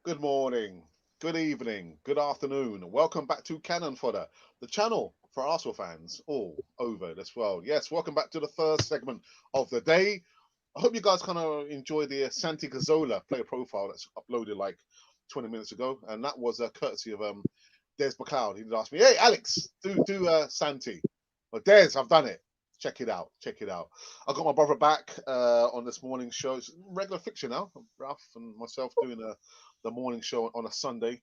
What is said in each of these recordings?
Good morning, good evening, good afternoon. Welcome back to Cannon Fodder, the channel for Arsenal fans all over this world. Yes, welcome back to the first segment of the day. I hope you guys kind of enjoyed the Santi Cazzola player profile that's uploaded like 20 minutes ago, and that was a courtesy of Des McLeod. He asked me, "Hey, Alex, do Santi." Well, Des, I've done it. Check it out. Check it out. I got my brother back on this morning show. It's regular fiction now. Ralph and myself doing the morning show on a Sunday,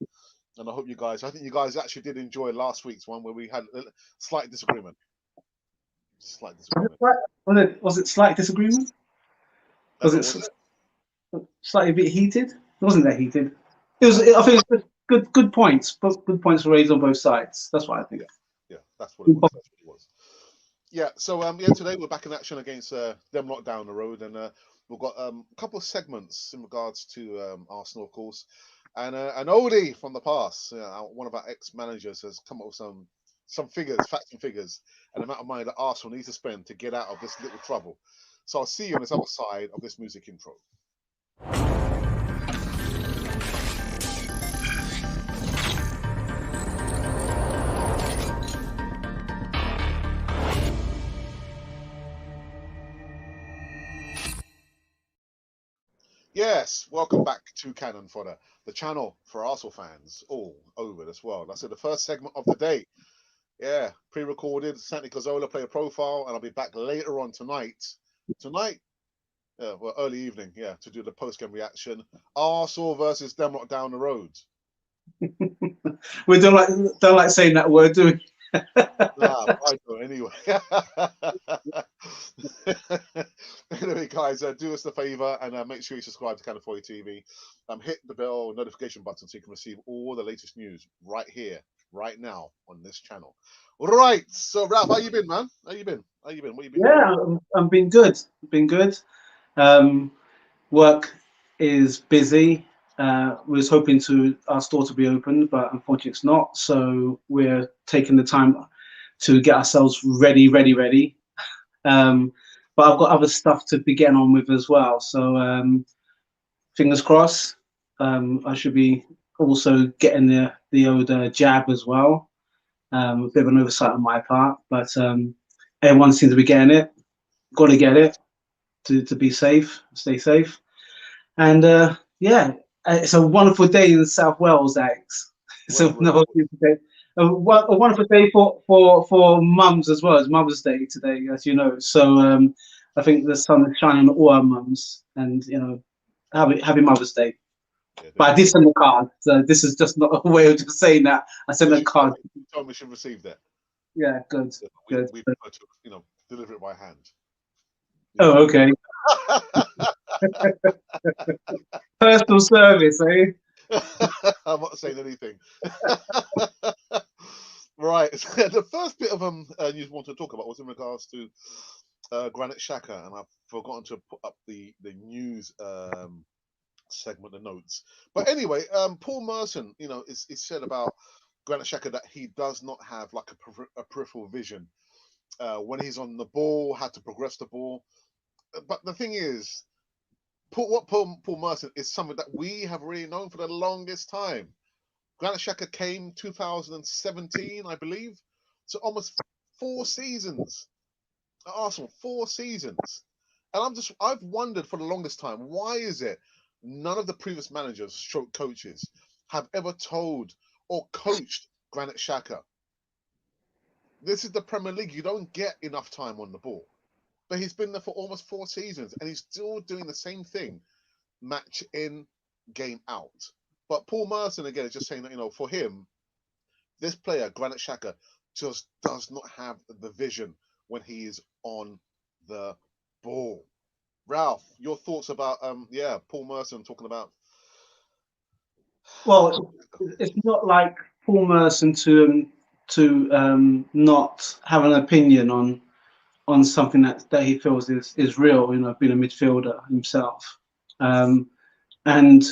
and I hope you guys. I think you guys actually did enjoy last week's one where we had a slight disagreement. Slight disagreement. Was it slight disagreement? Was it Was it? slightly a bit heated? It wasn't that heated. It was. I think it was good points. But good points were raised on both sides. That's what I think. Yeah, yeah. That's what it was. That's what it was. Yeah. So yeah, today we're back in action against them lot down the road, and we've got a couple of segments in regards to Arsenal, of course, and an oldie from the past. One of our ex-managers has come up with some figures, facts and figures, and the amount of money that Arsenal needs to spend to get out of this little trouble. So I'll see you on this other side of this music intro. Yes, welcome back to Cannon Fodder, the channel for Arsenal fans all over this world. I said the first segment of the day. Yeah, pre-recorded. Santi Cazzola play a profile, and I'll be back later on tonight. Tonight, yeah, well, early evening, yeah, to do the post-game reaction. Arsenal versus Demrock down the road. We don't like saying that word, do we? Nah, I do it anyway. Anyway, guys, do us the favor and make sure you subscribe to Cannon Fodder TV. Hit the bell notification button so you can receive all the latest news right here, right now on this channel. All right. So, Ralph, how you been, man? How you been? How you been? What you been doing? Yeah, I've been good. Been good. Um, Work is busy. We was hoping to our store to be open, but unfortunately it's not. So we're taking the time to get ourselves ready. Um, but I've got other stuff to be getting on with as well. So fingers crossed. I should be also getting the old jab as well. A bit of an oversight on my part, but everyone seems to be getting it. Got to get it to be safe, stay safe. And yeah, it's a wonderful day in South Wales, Alex. Word, So word, no, word. a wonderful day for mums as well. It's Mother's Day today, as you know. So I think the sun is shining on all our mums, and happy Mother's Day. Yeah, there But I we did go. send a card, so this is just not a way of just saying that. I sent Well, a card. you told me we should receive that. Yeah, good, Yeah, good. we prefer to, deliver it by hand. You know. Oh, okay. Personal service, eh? I'm not saying anything. Right. The first bit of news I wanted to talk about was in regards to Granit Xhaka, and I've forgotten to put up the news segment, the notes. But anyway, Paul Merson, is said about Granit Xhaka that he does not have like a peripheral vision when he's on the ball, how to progress the ball. But the thing is, Paul Merson is something that we have really known for the longest time. Granit Xhaka came 2017, I believe, so almost 4 seasons at Arsenal, 4 seasons. And I've wondered for the longest time, why is it none of the previous managers, stroke coaches, have ever told or coached Granit Xhaka? This is the Premier League. You don't get enough time on the ball. But he's been there for almost 4 seasons and he's still doing the same thing, match in, game out. But Paul Merson, again, is just saying that, for him, this player, Granit Xhaka, just does not have the vision when he is on the ball. Ralph, your thoughts about Paul Merson talking about Well, it's not like Paul Merson to not have an opinion on something that he feels is real. Being a midfielder himself, um, and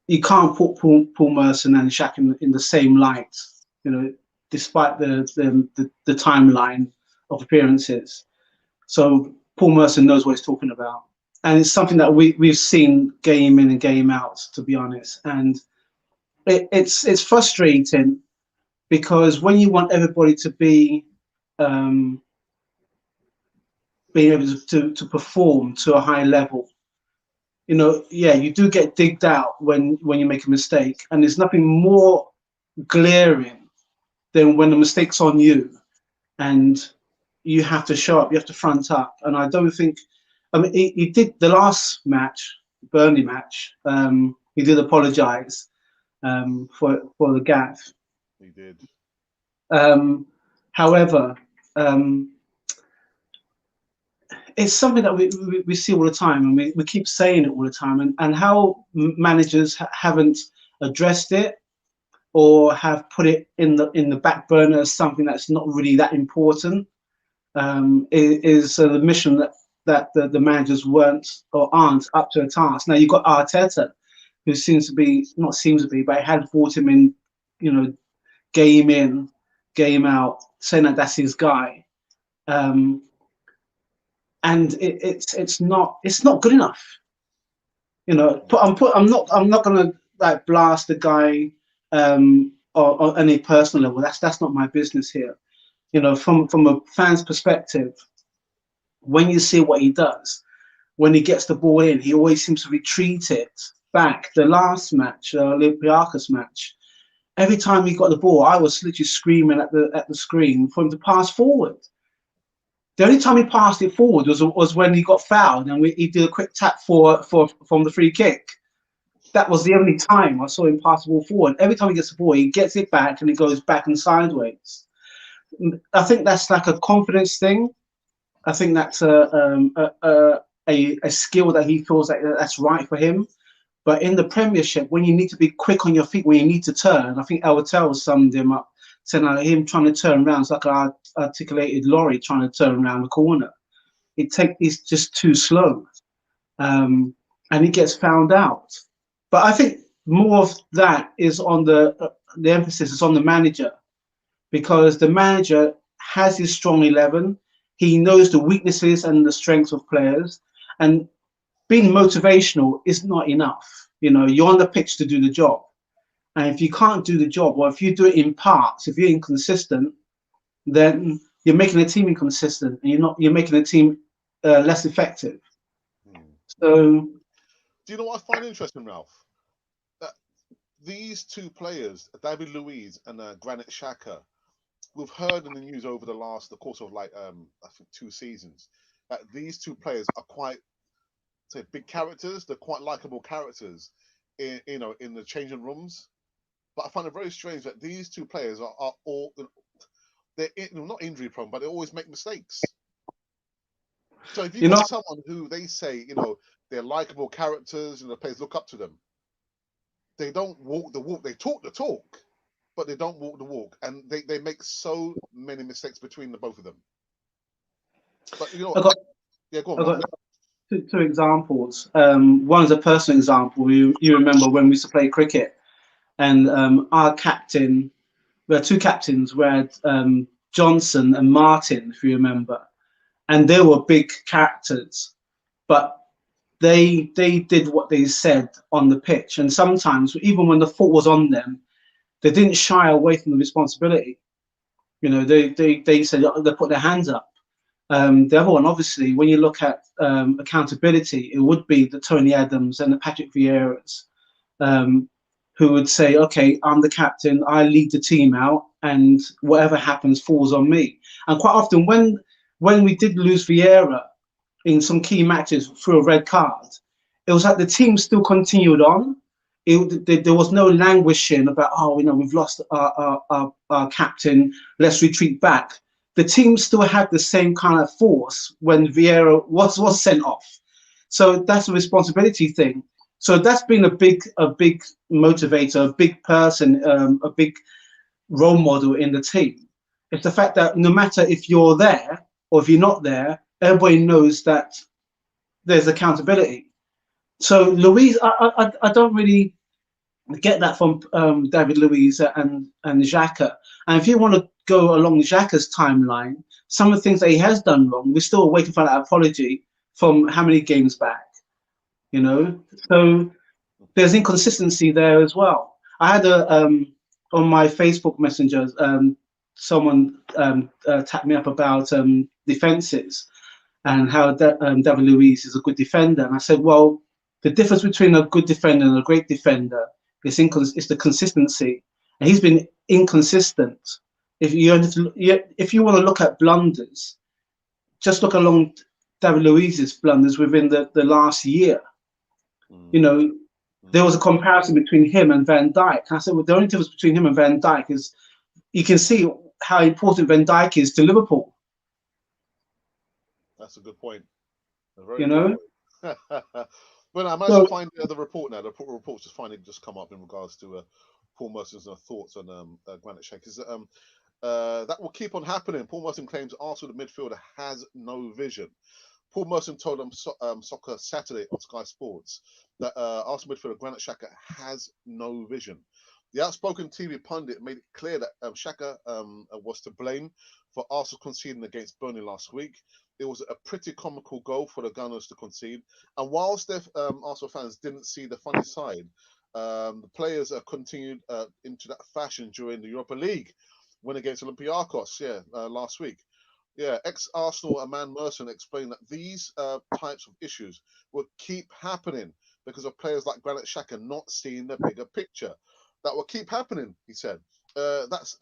you can't put Paul Merson and Shaq in the same light. Despite the timeline of appearances. So Paul Merson knows what he's talking about. and it's something that we've seen game in and game out, to be honest. And it's frustrating because when you want everybody to be um, being able to perform to a high level, yeah, you do get digged out when you make a mistake, and there's nothing more glaring than when the mistake's on you and you have to show up, you have to front up. And I don't think, I mean, he did the last match, Burnley match. He did apologise for the gaffe. He did. Um, however, it's something that we see all the time, and we keep saying it all the time, and how managers haven't addressed it or have put it in the back burner as something that's not really that important, is the mission that the managers weren't or aren't up to the task. Now you've got Arteta, who seems to be, not seems to be, but had brought him in, game in, game out, saying that that's his guy. And it's not good enough. I'm not gonna like blast the guy on any personal level. That's not my business here. From a fan's perspective, when you see what he does, when he gets the ball in, he always seems to retreat it back. The last match, Olympiacos match, every time he got the ball, I was literally screaming at the screen for him to pass forward. The only time he passed it forward was when he got fouled and he did a quick tap from the free kick. That was the only time I saw him pass the ball forward. Every time he gets the ball, he gets it back and it goes back and sideways. I think that's like a confidence thing. I think that's a skill that he feels that's right for him. But in the Premiership, when you need to be quick on your feet, when you need to turn, I think Eltel summed him up, saying him trying to turn around, it's like an articulated lorry trying to turn around the corner. He's just too slow, and he gets found out. But I think more of that is on the emphasis is on the manager, because the manager has his strong 11. He knows the weaknesses and the strengths of players, and being motivational is not enough. You're on the pitch to do the job. And if you can't do the job, or if you do it in parts, if you're inconsistent, then you're making a team inconsistent, and you're making a team less effective. So, do you know what I find interesting, Ralph? That these two players, David Luiz and Granit Xhaka, we've heard in the news over the course of I think 2 seasons, that these two players are quite, say, big characters. They're quite likable characters in the changing rooms. But I find it very strange that these two players are all, they're not injury prone, but they always make mistakes. So if you've you know, got someone who they say, they're likable characters and the players look up to them, they don't walk the walk. They talk the talk, but they don't walk the walk, and they make so many mistakes between the both of them. But I got, yeah, go on, I Ralph. got two examples. One is a personal example. You remember when we used to play cricket, and our captain, we had two captains. We had Johnson and Martin, if you remember, and they were big characters, but they did what they said on the pitch, and sometimes even when the fault was on them, they didn't shy away from the responsibility. They said they put their hands up. The other one, obviously, when you look at accountability, it would be the Tony Adams and the Patrick Vieiras, who would say, okay, I'm the captain, I lead the team out, and whatever happens falls on me. And quite often when we did lose Vieira in some key matches through a red card, it was like the team still continued on. There was no languishing about, we've lost our captain, let's retreat back. The team still had the same kind of force when Vieira was sent off. So that's a responsibility thing. So that's been a big motivator, a big person, a big role model in the team. It's the fact that no matter if you're there or if you're not there, everybody knows that there's accountability. So Luiz, I don't really get that from David Luiz and Xhaka. And if you want to go along Xhaka's timeline, some of the things that he has done wrong, we're still waiting for that apology from how many games back? you know. So there's inconsistency there as well. I had a on my Facebook Messenger, someone tapped me up about defenses and how David Luiz is a good defender, and I said, well, the difference between a good defender and a great defender is the consistency, and he's been inconsistent. If you want to look at blunders, just look along David Luiz's blunders within the last year. You know, there was a comparison between him and Van Dijk. I said, well, the only difference between him and Van Dijk is you can see how important Van Dijk is to Liverpool. That's a good point. A very You good know, point. Well, I managed to so find the report now. The report's just finally just come up in regards to Paul Merson's thoughts on Granit Xhaka. Is that will keep on happening. Paul Merson claims Arsenal the midfielder has no vision. Paul Merson told Soccer Saturday on Sky Sports that Arsenal midfielder Granit Xhaka has no vision. The outspoken TV pundit made it clear that Xhaka was to blame for Arsenal conceding against Burnley last week. It was a pretty comical goal for the Gunners to concede. And whilst Arsenal fans didn't see the funny side, the players continued into that fashion during the Europa League win against Olympiacos, last week. Yeah, ex-Arsenal man Merson explained that these types of issues will keep happening because of players like Granit Xhaka not seeing the bigger picture. That will keep happening, he said. That's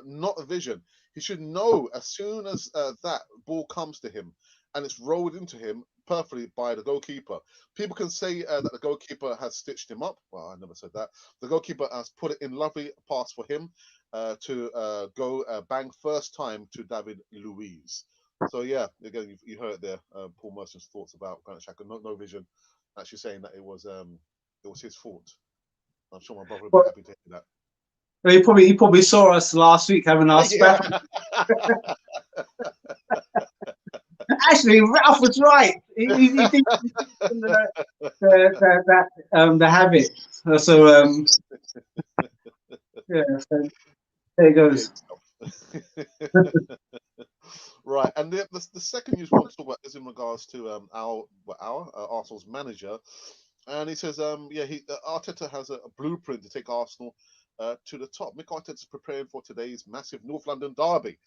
not a vision. He should know as soon as that ball comes to him and it's rolled into him perfectly by the goalkeeper. People can say that the goalkeeper has stitched him up. Well, I never said that. The goalkeeper has put it in lovely pass for him to go bang first time to David Luiz. So yeah, again, you heard it there. Paul Merson's thoughts about Granit Xhaka. No vision. Actually saying that it was his fault. I'm sure my brother would be well, happy to hear that. he probably saw us last week having our spat. Yeah. Actually, Ralph was right. He did the habit. So yeah, so there it Yeah. goes. Right, and the second news we want to talk about is in regards to Arsenal's manager, and he says Arteta has a blueprint to take Arsenal to the top. Mikel Arteta's preparing for today's massive North London derby,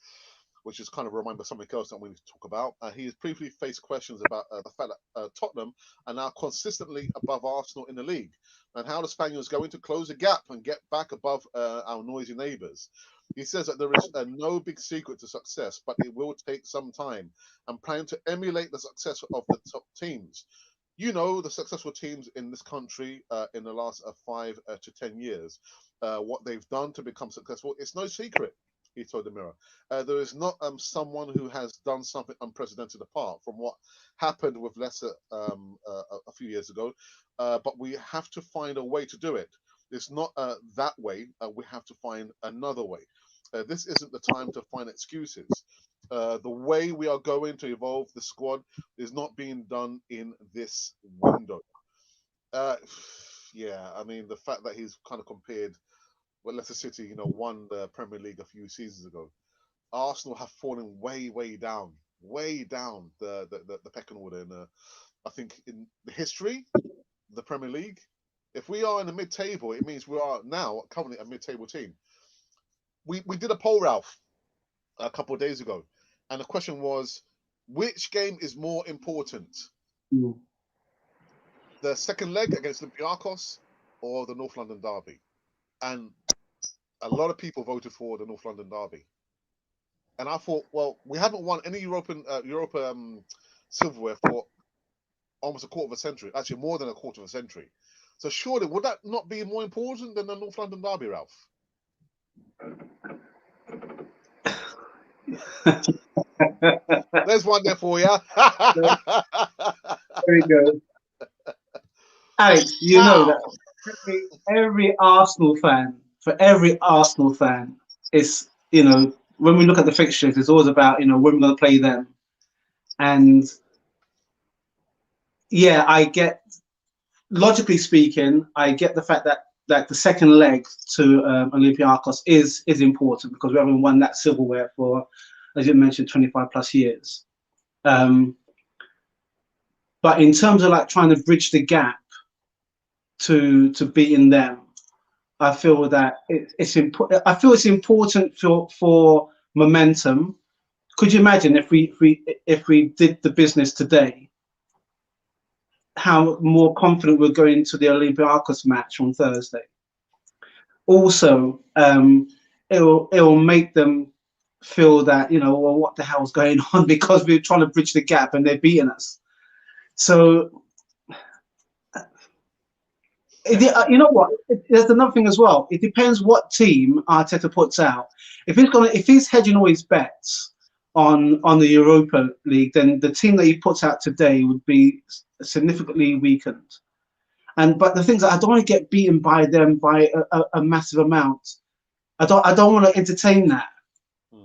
which is kind of reminded by something else that we need to talk about. He has previously faced questions about the fact that Tottenham are now consistently above Arsenal in the league, and how the Spaniards going to close the gap and get back above our noisy neighbours. He says that there is no big secret to success, but it will take some time, and plan to emulate the success of the top teams. You know, the successful teams in this country in the last 5 to 10 years, what they've done to become successful. It's no secret, he told the Mirror. There is not someone who has done something unprecedented apart from what happened with Leicester a few years ago, but we have to find a way to do it. It's not that way. We have to find another way. This isn't the time to find excuses. The way we are going to evolve the squad is not being done in this window. Uh, yeah, I mean, the fact that he's kind of compared well, Leicester City, won the Premier League a few seasons ago. Arsenal have fallen way down the pecking order. And I think in the history, the Premier League, if we are in the mid-table, it means we are now currently a mid-table team. We did a poll, Ralph, a couple of days ago, and the question was, which game is more important? Mm. The second leg against Olympiacos or the North London derby? And a lot of people voted for the North London derby. And I thought, well, we haven't won any Europa silverware for almost a quarter of a century, actually more than a quarter of a century. So surely, would that not be more important than the North London derby, Ralph? There's one there for you. There we go. Alex, you know Wow. that every Arsenal fan, for every Arsenal fan, is, when we look at the fixtures, it's always about, when we're going to play them. And yeah, I get, logically speaking, I get the fact that the second leg to Olympiacos is important because we haven't won that silverware for, as you mentioned, 25 plus years. Um, But in terms of like trying to bridge the gap to beating them, I feel that it's important. I feel it's important for momentum. Could you imagine if we did the business today, how more confident we're going into the Olympiacos match on Thursday? Also, it'll make them feel that, well, what the hell's going on, because we're trying to bridge the gap and they're beating us. So you know what? There's another thing as well. It depends what team Arteta puts out. If he's hedging all his bets on the Europa League, then the team that he puts out today would be significantly weakened. But the things that I don't want to get beaten by them by a massive amount. I don't want to entertain that. I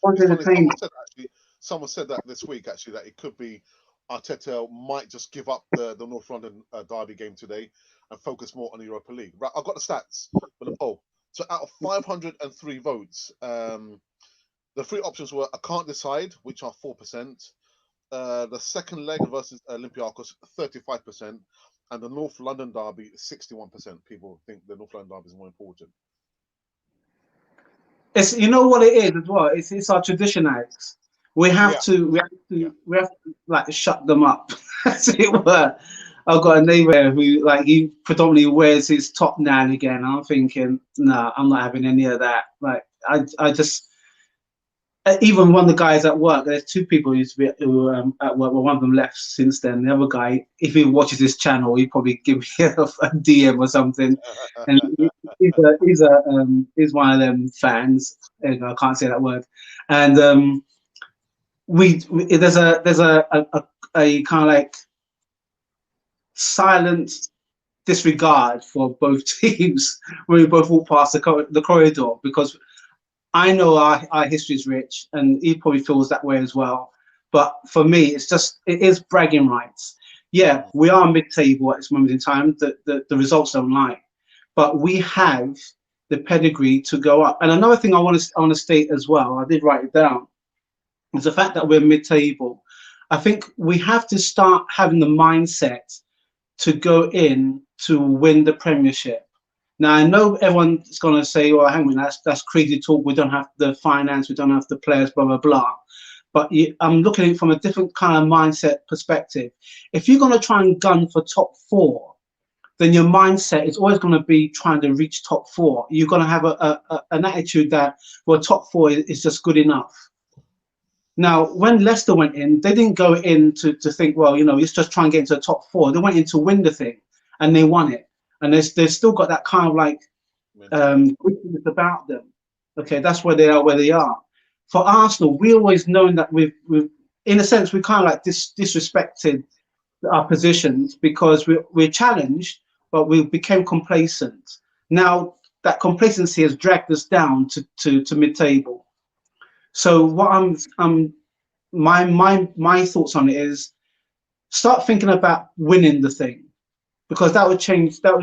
want to It's funny. entertain. Someone said that this week actually, that it could be Arteta might just give up the North London derby game today and focus more on the Europa League. Right, I've got the stats for the poll. So out of 503 votes, the three options were I can't decide, which are 4%. The second leg versus Olympiacos, 35%, and the North London derby, 61%. People think the North London derby is more important. It's, you know what it is as well. It's our tradition acts. We have Yeah, to we have yeah. to we have to like shut them up, as it were. I've got a neighbor who, like, he predominantly wears his top now and again. I'm thinking, no, I'm not having any of that. Like, I just, even one of the guys at work, there's two people who used to be at work, well, one of them left since then. The other guy, if he watches this channel, he'd probably give me a DM or something. And he's one of them fans. I can't say that word. And there's a kind of like silent disregard for both teams when we both walk past the corridor, because I know our history is rich, and he probably feels that way as well. But for me, it is bragging rights. Yeah, we are mid-table at this moment in time. The results don't lie, but we have the pedigree to go up. And another thing I want to state as well, I did write it down, is the fact that we're mid-table. I think we have to start having the mindset to go in to win the Premiership. Now, I know everyone's going to say, "Well, hang on, that's crazy talk. We don't have the finance, we don't have the players, blah blah blah." But I'm looking at it from a different kind of mindset perspective. If you're going to try and gun for top four, then your mindset is always going to be trying to reach top four. You're going to have an attitude that, well, top four is just good enough. Now, when Leicester went in, they didn't go in to think, well, let's just try and get into the top four. They went in to win the thing, and they won it. And they've still got that kind of like grittiness about them. Okay, that's where they are, where they are. For Arsenal, we always known that we've in a sense, we kind of like disrespected our positions because we're challenged, but we became complacent. Now that complacency has dragged us down to mid-table. So what my thoughts on it is, start thinking about winning the thing, because that would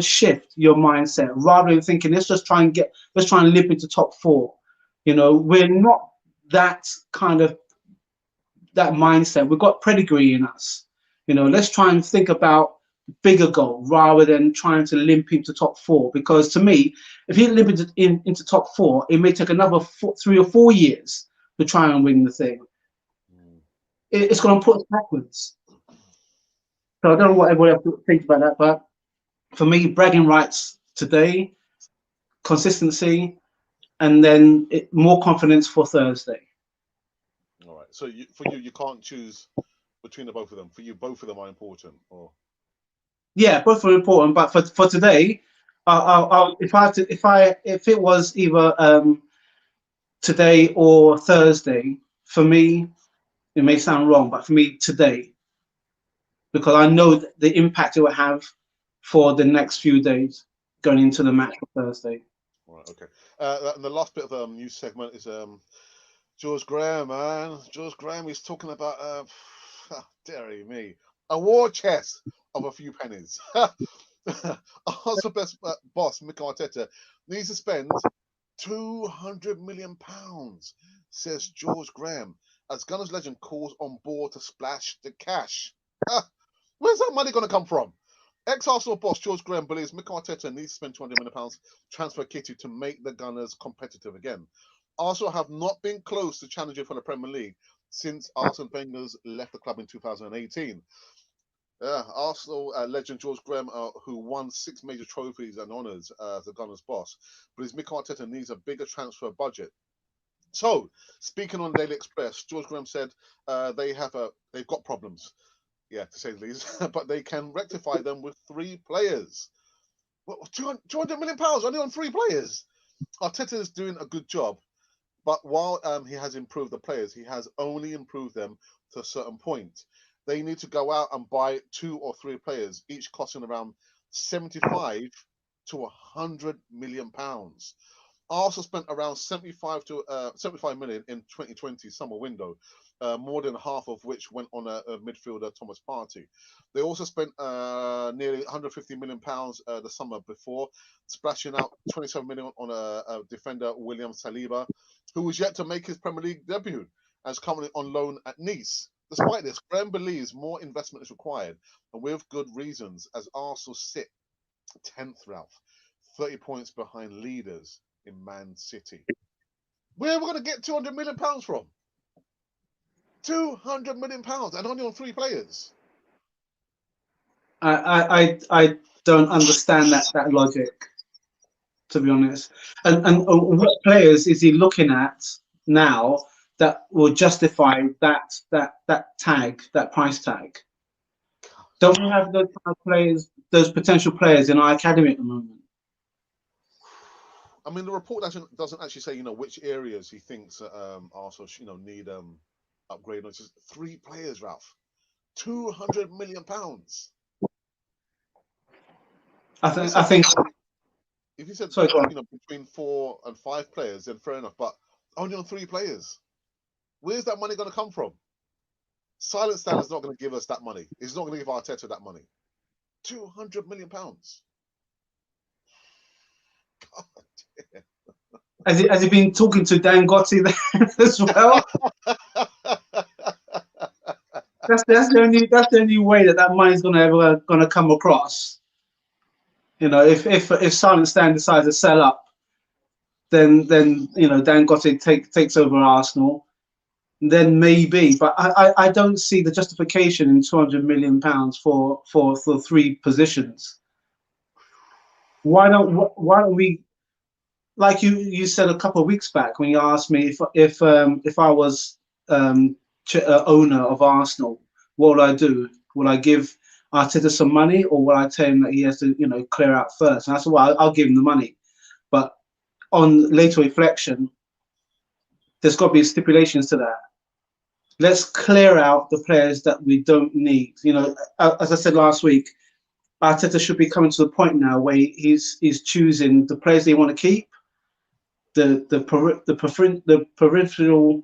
shift your mindset, rather than thinking let's try and live into top four. We're not that kind of that mindset. We've got pedigree in us. Let's try and think about bigger goal rather than trying to limp into top four, because to me, if you limp into top four, it may take another 3 or 4 years to try and win the thing. It's going to put us backwards. So I don't know what everybody else thinks about that, but for me, bragging rights today, consistency, and then more confidence for Thursday. All right. So for you can't choose between the both of them. For you, both of them are important. Or Yeah, both are important, but for today, if it was either today or Thursday, for me, it may sound wrong, but for me, today, because I know the impact it will have for the next few days going into the match for Thursday. all right. Okay. And the last bit of news segment is George Graham, man. George Graham is talking about dearie me, a war chest of a few pennies. Arsenal best boss Mikel Arteta needs to spend £200 million, says George Graham, as Gunners legend calls on board to splash the cash. Where's that money going to come from? Ex-Arsenal boss George Graham believes Mikel Arteta needs to spend £200 million transfer kitty to make the Gunners competitive again. Arsenal have not been close to challenging for the Premier League since Arsene Wenger left the club in 2018. Arsenal legend George Graham, who won 6 major trophies and honours as the Gunners' boss, believes Mikel Arteta needs a bigger transfer budget. So, speaking on Daily Express, George Graham said they've got problems, yeah, to say the least, but they can rectify them with 3 players. What, £200 million only on 3 players? Arteta is doing a good job, but while he has improved the players, he has only improved them to a certain point. They need to go out and buy 2 or 3 players, each costing around 75 to 100 million pounds. Arsenal spent around 75 million in 2020 summer window, more than half of which went on a midfielder Thomas Partey. They also spent nearly 150 million pounds the summer before, splashing out 27 million on a defender William Saliba, who was yet to make his Premier League debut, and is currently on loan at Nice. Despite this, Graham believes more investment is required, and with good reasons, as Arsenal sit 10th, Ralph, 30 points behind leaders in Man City. Where are we going to get £200 million from? £200 million and only on 3 players. I don't understand that logic, to be honest. And what players is he looking at now that will justify that tag, that price tag? Don't we have those kind of players, those potential players in our academy at the moment? I mean, the report doesn't actually say, which areas he thinks Arsenal, need upgrade. It's just 3 players, Ralph. £200 million. I think. If you said, Sorry, between 4 and 5 players, then fair enough. But only on 3 players. Where's that money going to come from? Silent Stan is not going to give us that money. He's not going to give Arteta that money. £200 million. God damn. Has he been talking to Dan Gotti as well? that's the only way that money's gonna come across. If Silent Stan decides to sell up, then Dan Gotti takes over Arsenal. Then maybe, but I don't see the justification in £200 million for 3 positions. Why don't we? Like you said a couple of weeks back when you asked me if I was owner of Arsenal, what would I do? Would I give Arteta some money, or would I tell him that he has to clear out first? And I said, well, I'll give him the money, but on later reflection, there's got to be stipulations to that. Let's clear out the players that we don't need. As I said last week, Arteta should be coming to the point now where he's choosing the players they want to keep, the peripheral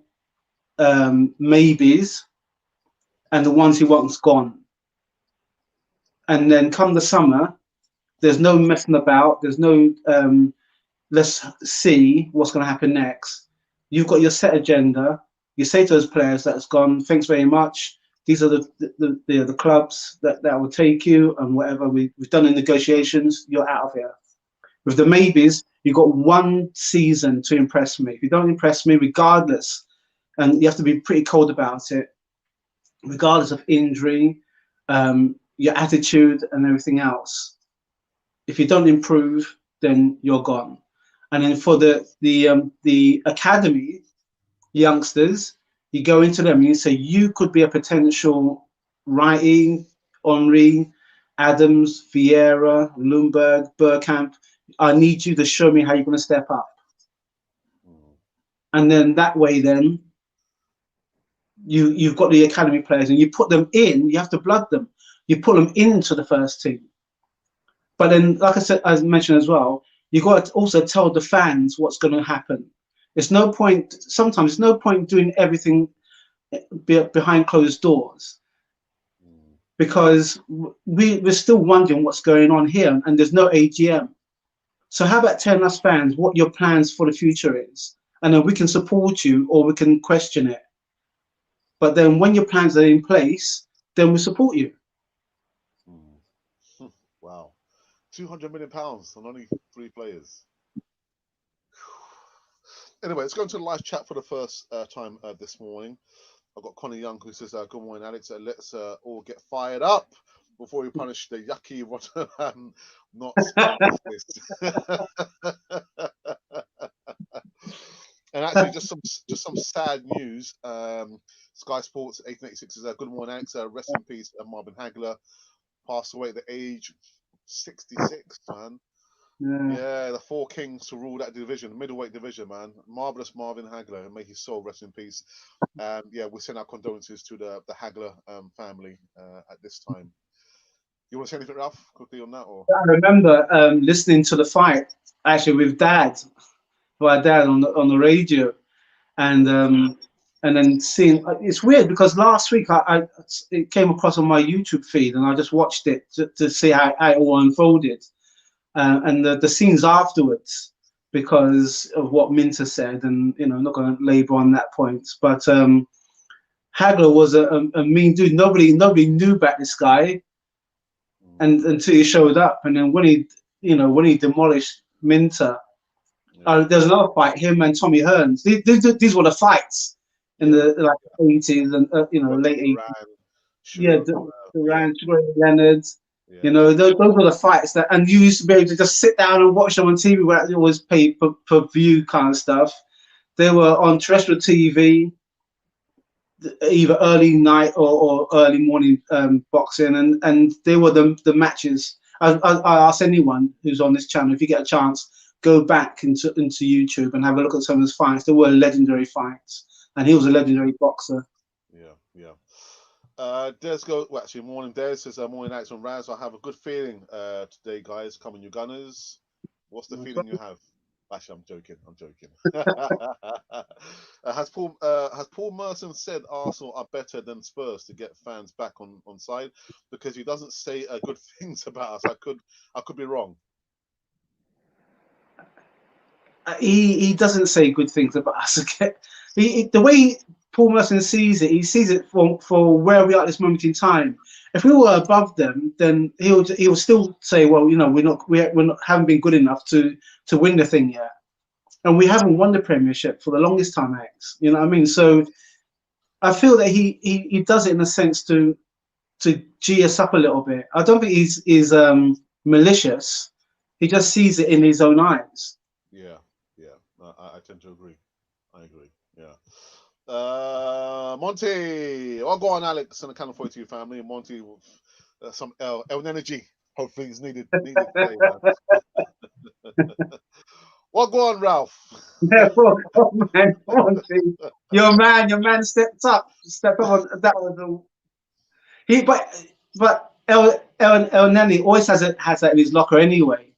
maybes, and the ones he wants gone. And then come the summer, there's no messing about. There's no let's see what's going to happen next. You've got your set agenda. You say to those players that's gone, thanks very much. These are the clubs that will take you, and whatever we've done in negotiations, you're out of here. With the maybes, you've got 1 season to impress me. If you don't impress me, regardless, and you have to be pretty cold about it, regardless of injury, your attitude and everything else. If you don't improve, then you're gone. And then for the academy youngsters, you go into them and you say, you could be a potential Wrighty, Henry, Adams, Vieira, Lundberg, Bergkamp. I need you to show me how you're going to step up. And then that way, then you've got the academy players and you put them in. You have to blood them. You put them into the first team. But then, like I said, as mentioned as well, you've got to also tell the fans what's going to happen. It's no point. Sometimes it's no point doing everything behind closed doors, because we're still wondering what's going on here, and there's no AGM. So how about telling us fans what your plans for the future is, and then we can support you or we can question it. But then when your plans are in place, then we support you. Hmm. Wow. £200 million on only 3 players. Anyway, let's go into the live chat for the first time this morning. I've got Connie Young who says, "Good morning, Alex. Let's all get fired up before we punish the yucky Rotterdam knots in office." And actually, just some sad news. Sky Sports 1886 says, "Good morning, Alex. Rest in peace, Marvin Hagler passed away at the age 66, man." Yeah, the four kings to rule that division, middleweight division, man. Marvelous Marvin Hagler, and may his soul rest in peace. Yeah, we send our condolences to the Hagler family at this time. You want to say anything, Ralph, quickly on that, or? I remember listening to the fight actually with Dad, my dad on the radio, and then seeing it's weird because last week it came across on my YouTube feed and I just watched it to see how it all unfolded, and the scenes afterwards because of what Minter said, and I'm not going to labor on that point, but Hagler was a mean dude. Nobody knew about this guy, and until he showed up, and then when he demolished Minter. There's another fight, him and Tommy Hearns. These were the fights in the like 80s and late 80s. Yeah, Duran, Sugar Leonard. Those were the fights and you used to be able to just sit down and watch them on TV where it was pay per view kind of stuff. They were on terrestrial TV, either early night or early morning boxing, and they were the matches. I ask anyone who's on this channel, if you get a chance, go back into YouTube and have a look at some of his fights. They were legendary fights, and he was a legendary boxer. Yeah. Des goes, well, actually, morning, Des says, morning, Alex and Raz. I have a good feeling today, guys. Come on, you Gunners. What's the feeling you have? Actually, I'm joking. Has Paul Merson said Arsenal are better than Spurs to get fans back on side? Because he doesn't say good things about us. I could be wrong. He doesn't say good things about us. The way Paul Merson sees it, he sees it for where we are at this moment in time. If we were above them, then he'll still say, well, we haven't been good enough to win the thing yet, and we haven't won the Premiership for the longest time, X. You know what I mean? So I feel that he does it in a sense to gee us up a little bit. I don't think he's malicious. He just sees it in his own eyes. Yeah. I tend to agree. I agree. Yeah. Monty, I'll go on, Alex, and the Canal 42 family. Monty, some L energy. Hopefully, it's needed today, man. What go on, Ralph? Man, Monty, your man stepped up on that was he. But El Neni always has that in his locker anyway.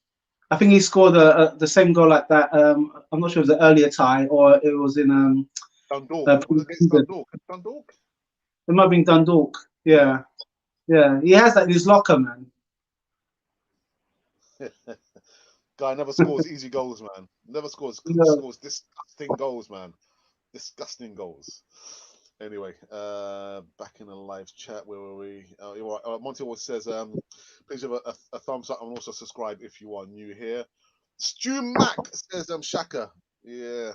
I think he scored the same goal like that. I'm not sure if it was an earlier tie or it was in Dundalk. Was it against Dundalk? Dundalk? It might have been Dundalk. Yeah. He has that in his locker, man. Guy never scores easy goals, man. Never scores disgusting goals, man. Disgusting goals. Anyway, back in the live chat, where were we? Monty always says, please give a thumbs up and also subscribe if you are new here. Stu Mack says, Shaka. Yeah.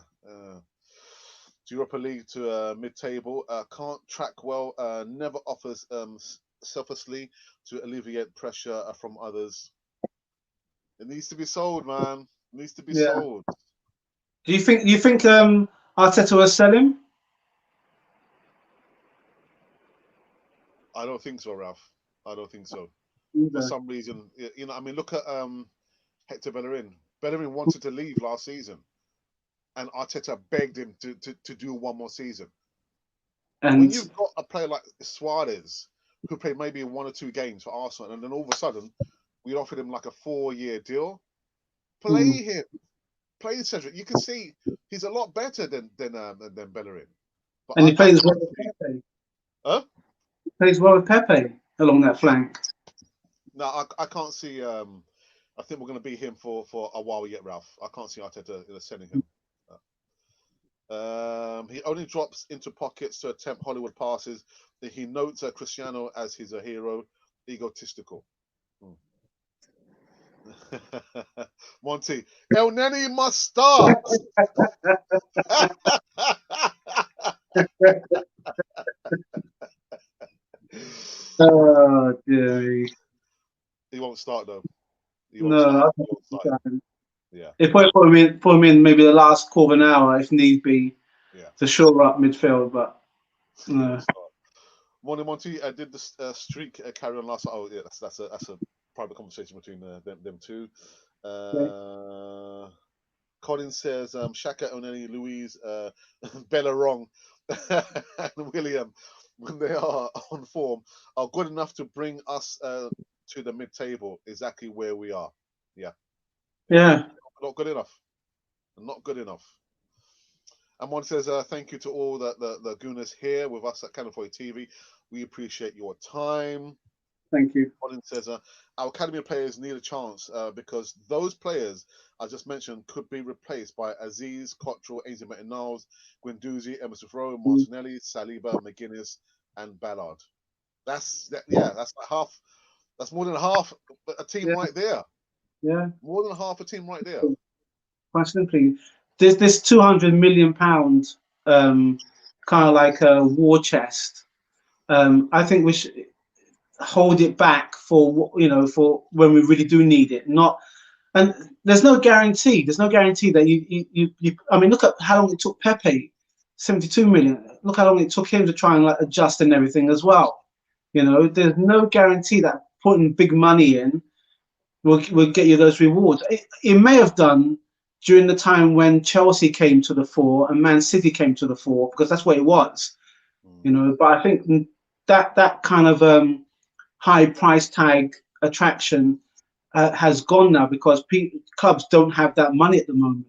Europa League to mid-table. Can't track well. Never offers selflessly to alleviate pressure from others. It needs to be sold, man. It needs to be sold. Do you think Arteta will sell him? I don't think so, Ralph. I don't think so. Either. For some reason, I mean, look at Hector Bellerin. Bellerin wanted to leave last season, and Arteta begged him to do one more season. And when you've got a player like Suarez, who played maybe 1 or 2 games for Arsenal, and then all of a sudden we offered him like a 4-year deal, play him, play Cedric. You can see he's a lot better than Bellerin. But and he plays well with Pepe. Huh? He plays well with Pepe along that flank. No, I can't see. I think we're going to be him for a while yet, Ralph. I can't see Arteta selling him. He only drops into pockets to attempt Hollywood passes. He notes Cristiano as his a hero. Egotistical. Hmm. Monty, El Neni must start. Oh, dear. He won't start though. He won't No, start. I He think won't he start him. can. Yeah, If put him in maybe the last quarter of an hour if need be yeah, to shore up midfield, but he won't no. start. Morning, Monty. I did this streak carry on last. Oh, yeah, that's a private conversation between them two. Okay. Uh, Colin says, Shaka, Oneni, Louise, Bella Wrong, and William, when they are on form, are good enough to bring us to the mid-table, exactly where we are. Yeah, yeah, Yeah, not good enough. Not good enough. And one says, thank you to all the gooners here with us at California TV. We appreciate your time. thank you. Colin says, our academy players need a chance because those players I just mentioned could be replaced by Aziz, Cottrell, Ainsley Maitland-Niles, Guendouzi, Emerson Rowe, Mm. Martinelli, Saliba, McGuinness, and Ballard. Yeah, that's like half. That's more than half a team Yeah, right there. yeah. More than half a team right there. Quite simply, this £200 million kind of like a war chest. I think we should hold it back for for when we really do need it. Not and there's no guarantee. There's no guarantee that you I mean, look at how long it took Pepe, 72 million. Look how long it took him to try and like adjust and everything as well. There's no guarantee that putting big money in will get you those rewards. It may have done during the time when Chelsea came to the fore and Man City came to the fore because that's what it was. Mm, But I think that kind of high price tag attraction has gone now because clubs don't have that money at the moment.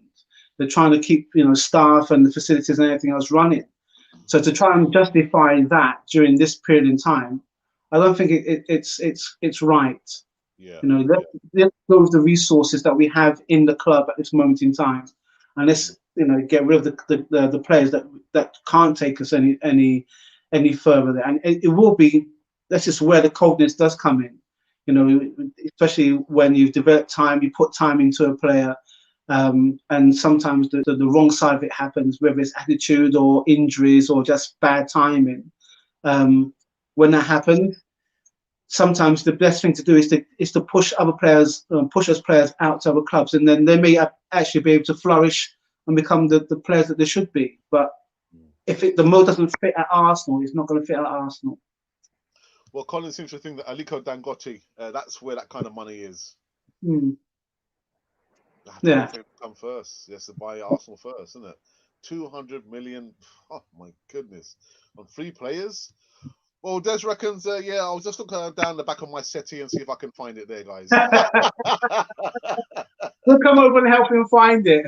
They're trying to keep staff and the facilities and everything else running. So to try and justify that during this period in time, I don't think it's right. yeah, Let's, yeah. let's go with the resources that we have in the club at this moment in time, and Mm, let's get rid of the players that can't take us any further there. And it will be that's just where the coldness does come in. Especially when you've developed time, you put time into a player, and sometimes the wrong side of it happens, whether it's attitude or injuries or just bad timing. When that happens, sometimes the best thing to do is to push other players, push us players out to other clubs, and then they may actually be able to flourish and become the players that they should be. But mm. if the mold doesn't fit at Arsenal, it's not going to fit at Arsenal. Well, Colin seems to think that Aliko Dangote, that's where that kind of money is. Mm, I have to wait yeah. for him to come first. He has to buy Arsenal first, isn't it? 200 million. Oh my goodness. On three players? Well, Des reckons, yeah, I'll just look down the back of my settee and see if I can find it there, guys. We'll come over and help him find it.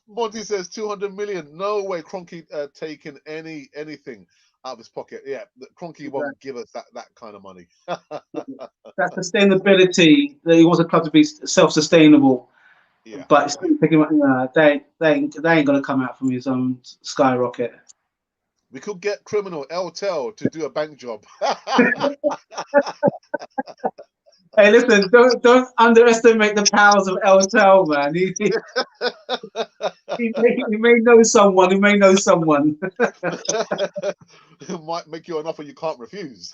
Monty says 200 million. No way Cronky taking anything out of his pocket. Yeah, Cronky won't give us that kind of money. That sustainability that he wants a club to be self-sustainable, Yeah, but it's yeah. thinking, they ain't gonna come out from his own skyrocket. We could get criminal El Tel to do a bank job. Hey, listen, don't underestimate the powers of El Tel, man. He may know someone. He may know someone. It might make you an offer you can't refuse.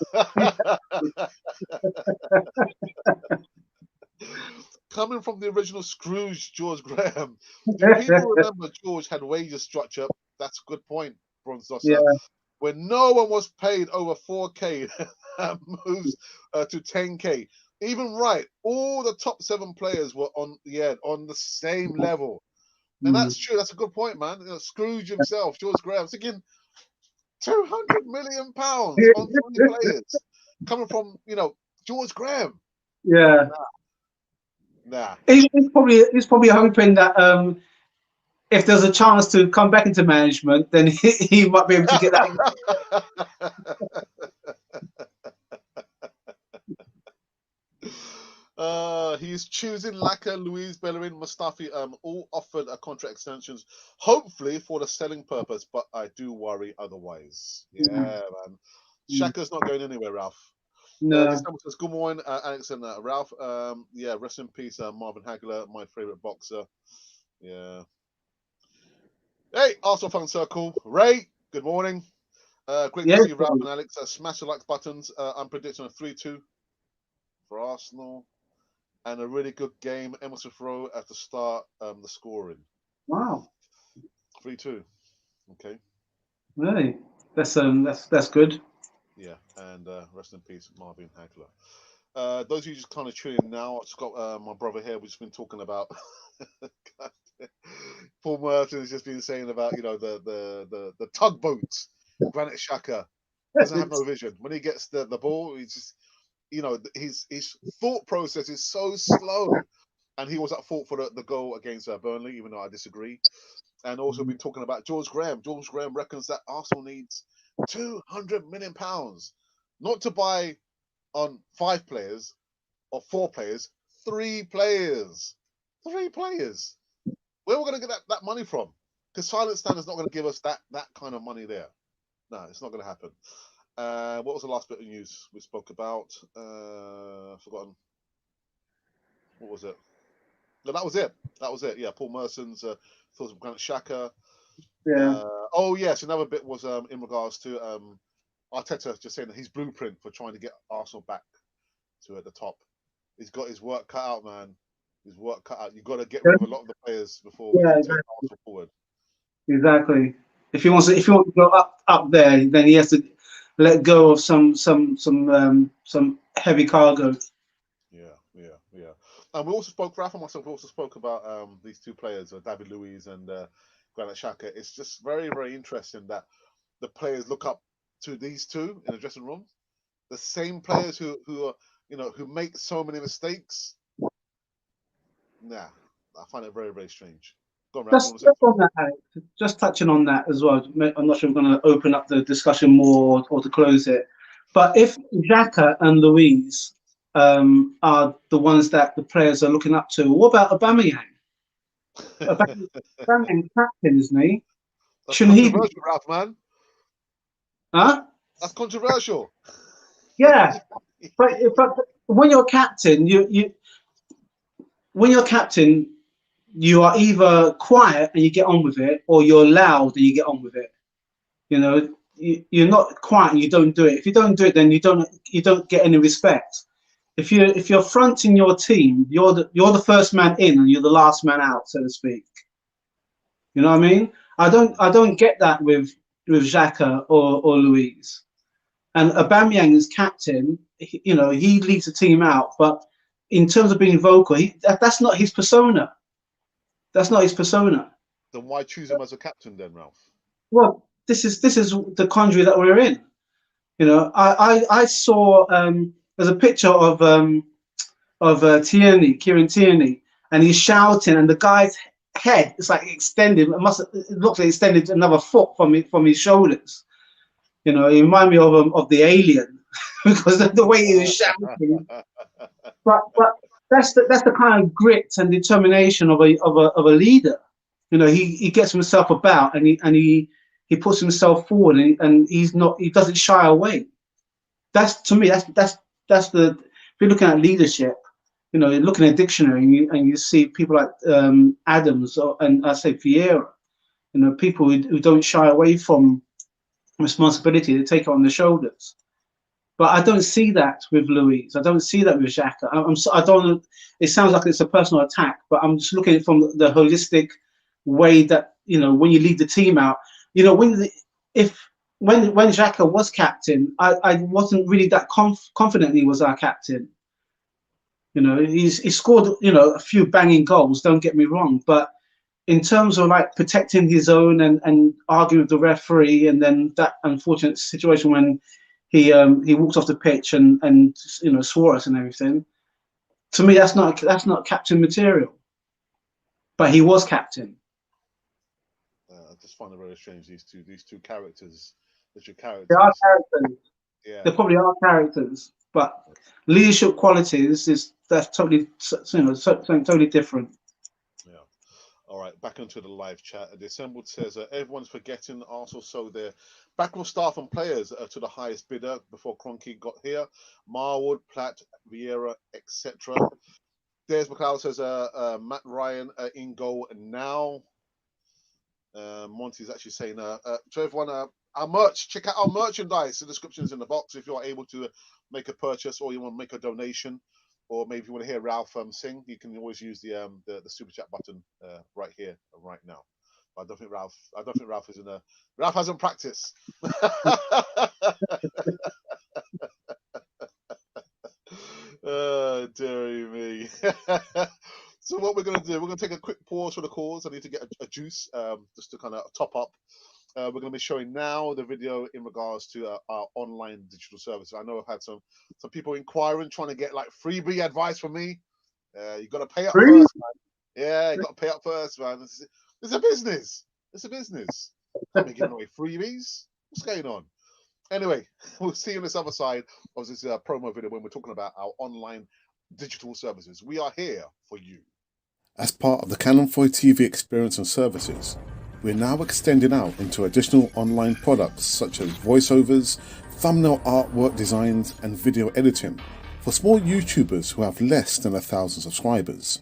Coming from the original Scrooge, George Graham, do people remember George had wages structure? That's a good point, Yeah. Bronzosser. When no one was paid over 4K, that moves to 10K. Even right, all the top seven players were on the same level. And Mm. that's true. That's a good point, man. Scrooge himself, George Graham, thinking £200 million on three players coming from George Graham. Yeah. Nah. He's probably hoping that if there's a chance to come back into management, then he might be able to get that. He's choosing Laka, Luis, Bellerin, Mustafi, all offered a contract extensions, hopefully for the selling purpose, but I do worry otherwise. Mm, Yeah, man. mm. Shaka's not going anywhere, Ralph. This No. number says, good morning, Alex and Ralph. Yeah, rest in peace, Marvin Hagler, my favorite boxer. Yeah. Hey, Arsenal fan circle. Ray, good morning. Great to Yes. see Ralph and Alex. Smash the like buttons. I'm predicting a 3-2 for Arsenal and a really good game. Emerson Rowe at the start, the scoring. Wow. 3-2. Okay. Really? That's good. Yeah. And rest in peace, Marvin Hagler. Those of you just kind of tuning in now, I've just got my brother here. We've just been talking about Paul Merton has just been saying about the tugboats. Granit Xhaka doesn't have no vision. When he gets the ball, he's just his thought process is so slow. And he was at fault for the goal against Burnley, even though I disagree. And also been talking about George Graham. George Graham reckons that Arsenal needs £200 million, not to buy on 5 players or 4 players, 3 players. 3 players. Where are we going to get that money from? Because Silent Stand is not going to give us that kind of money there. No, it's not going to happen. What was the last bit of news we spoke about? Forgotten. What was it? No, that was it. That was it. Yeah, Paul Merson's thoughts of Granit Xhaka. Yeah. Oh yes, another bit was in regards to Arteta just saying that his blueprint for trying to get Arsenal back to at the top. He's got his work cut out, man. His work cut out. You've got to get rid of a lot of the players before we Yeah. can take Arsenal forward. Exactly. If he wants to go up there, then he has to let go of some heavy cargo. Yeah, yeah, yeah. And we also spoke, Rafa and myself, we also spoke about these 2 players, David Luiz and Granit Xhaka. It's just very, very interesting that the players look up to these 2 in the dressing room. The same players who are, who make so many mistakes. Nah, I find it very, very strange. Go on, Ralph, you want to say Just on that, Alex, just touching on that as well. I'm not sure I'm going to open up the discussion more or to close it. But if Xhaka and Louise are the ones that the players are looking up to, what about Aubameyang? something? Aubameyang captain, isn't he? That's Shouldn't he be? controversial, Ralph, man. Huh? That's controversial. Yeah, but when you're captain, you when you're captain, you are either quiet and you get on with it, or you're loud and you get on with it. You know, you're not quiet and you don't do it. If you don't do it, then you don't get any respect. If you're fronting your team, you're the first man in and you're the last man out, so to speak. You know what I mean? I don't get that with Xhaka or Louise. And Aubameyang is captain. He leads the team out, but in terms of being vocal, that's not his persona. That's not his persona. Then why choose him as a captain then, Ralph? Well, this is the country that we're in. I saw there's a picture of Tierney, Kieran Tierney, and he's shouting, and the guy's head is like extended. It looks like extended another foot from his shoulders. It reminded me of the alien because of the way he was shouting. But that's the kind of grit and determination of a leader. He gets himself about and he puts himself forward and he doesn't shy away. That's to me that's the if you're looking at leadership, you're looking at a dictionary and you see people like Adams and I say Vieira, people who don't shy away from responsibility, they take it on their shoulders. But I don't see that with Louise. I don't see that with Xhaka. I don't. It sounds like it's a personal attack, but I'm just looking at it from the holistic way that when you lead the team out. If when Xhaka was captain, I wasn't really that confident he was our captain. He scored a few banging goals. Don't get me wrong, but in terms of like protecting his own and arguing with the referee, and then that unfortunate situation when he walked off the pitch and swore us and everything. To me, that's not captain material. But he was captain. I just find it very strange. These two characters, the two They are characters. characters. Yeah, They probably are characters. But leadership qualities is that's totally, something totally different. Yeah. All right, back into the live chat. The assembled says everyone's forgetting Arsenal sold their backroom staff and players to the highest bidder before Kroenke got here. Marwood, Platt, Vieira, etc. Des McLeod says Matt Ryan in goal now. Monty's actually saying to everyone, our merch, check out our merchandise. The description is in the box if you're able to make a purchase or you want to make a donation. Or maybe you want to hear Ralph sing, you can always use the super chat button right here and right now. But I don't think Ralph is in a. Ralph hasn't practiced. Dearie me. So what we're going to do, we're going to take a quick pause for the calls. I need to get a juice just to kind of top up. We're going to be showing now the video in regards to our online digital service. I know I've had some people inquiring, trying to get like freebie advice from me. You got to pay up first, man. Yeah, you got to pay up first, man. It's a business. It's a business. Can't be giving away freebies. What's going on? Anyway, we'll see you on this other side of this promo video when we're talking about our online digital services. We are here for you. As part of the Canon 4 TV experience and services, we're now extending out into additional online products such as voiceovers, thumbnail artwork designs, and video editing for small YouTubers who have less than 1,000 subscribers.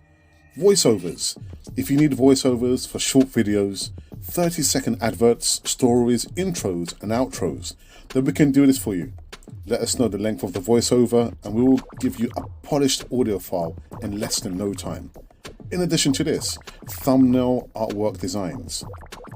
Voiceovers. If you need voiceovers for short videos, 30-second adverts, stories, intros, and outros, then we can do this for you. Let us know the length of the voiceover and we will give you a polished audio file in less than no time. In addition to this, thumbnail artwork designs.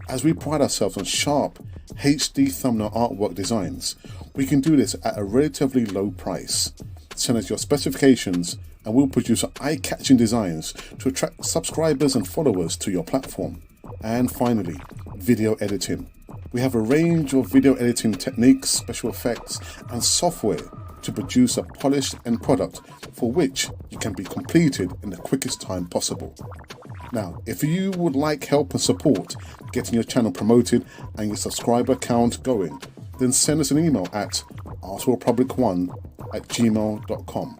As we pride ourselves on sharp HD thumbnail artwork designs, we can do this at a relatively low price. Send us your specifications and we'll produce eye-catching designs to attract subscribers and followers to your platform. And finally, video editing. We have a range of video editing techniques, special effects, and software to produce a polished end product for which you can be completed in the quickest time possible. Now, if you would like help and support getting your channel promoted and your subscriber count going, then send us an email at artworldpublic1@gmail.com.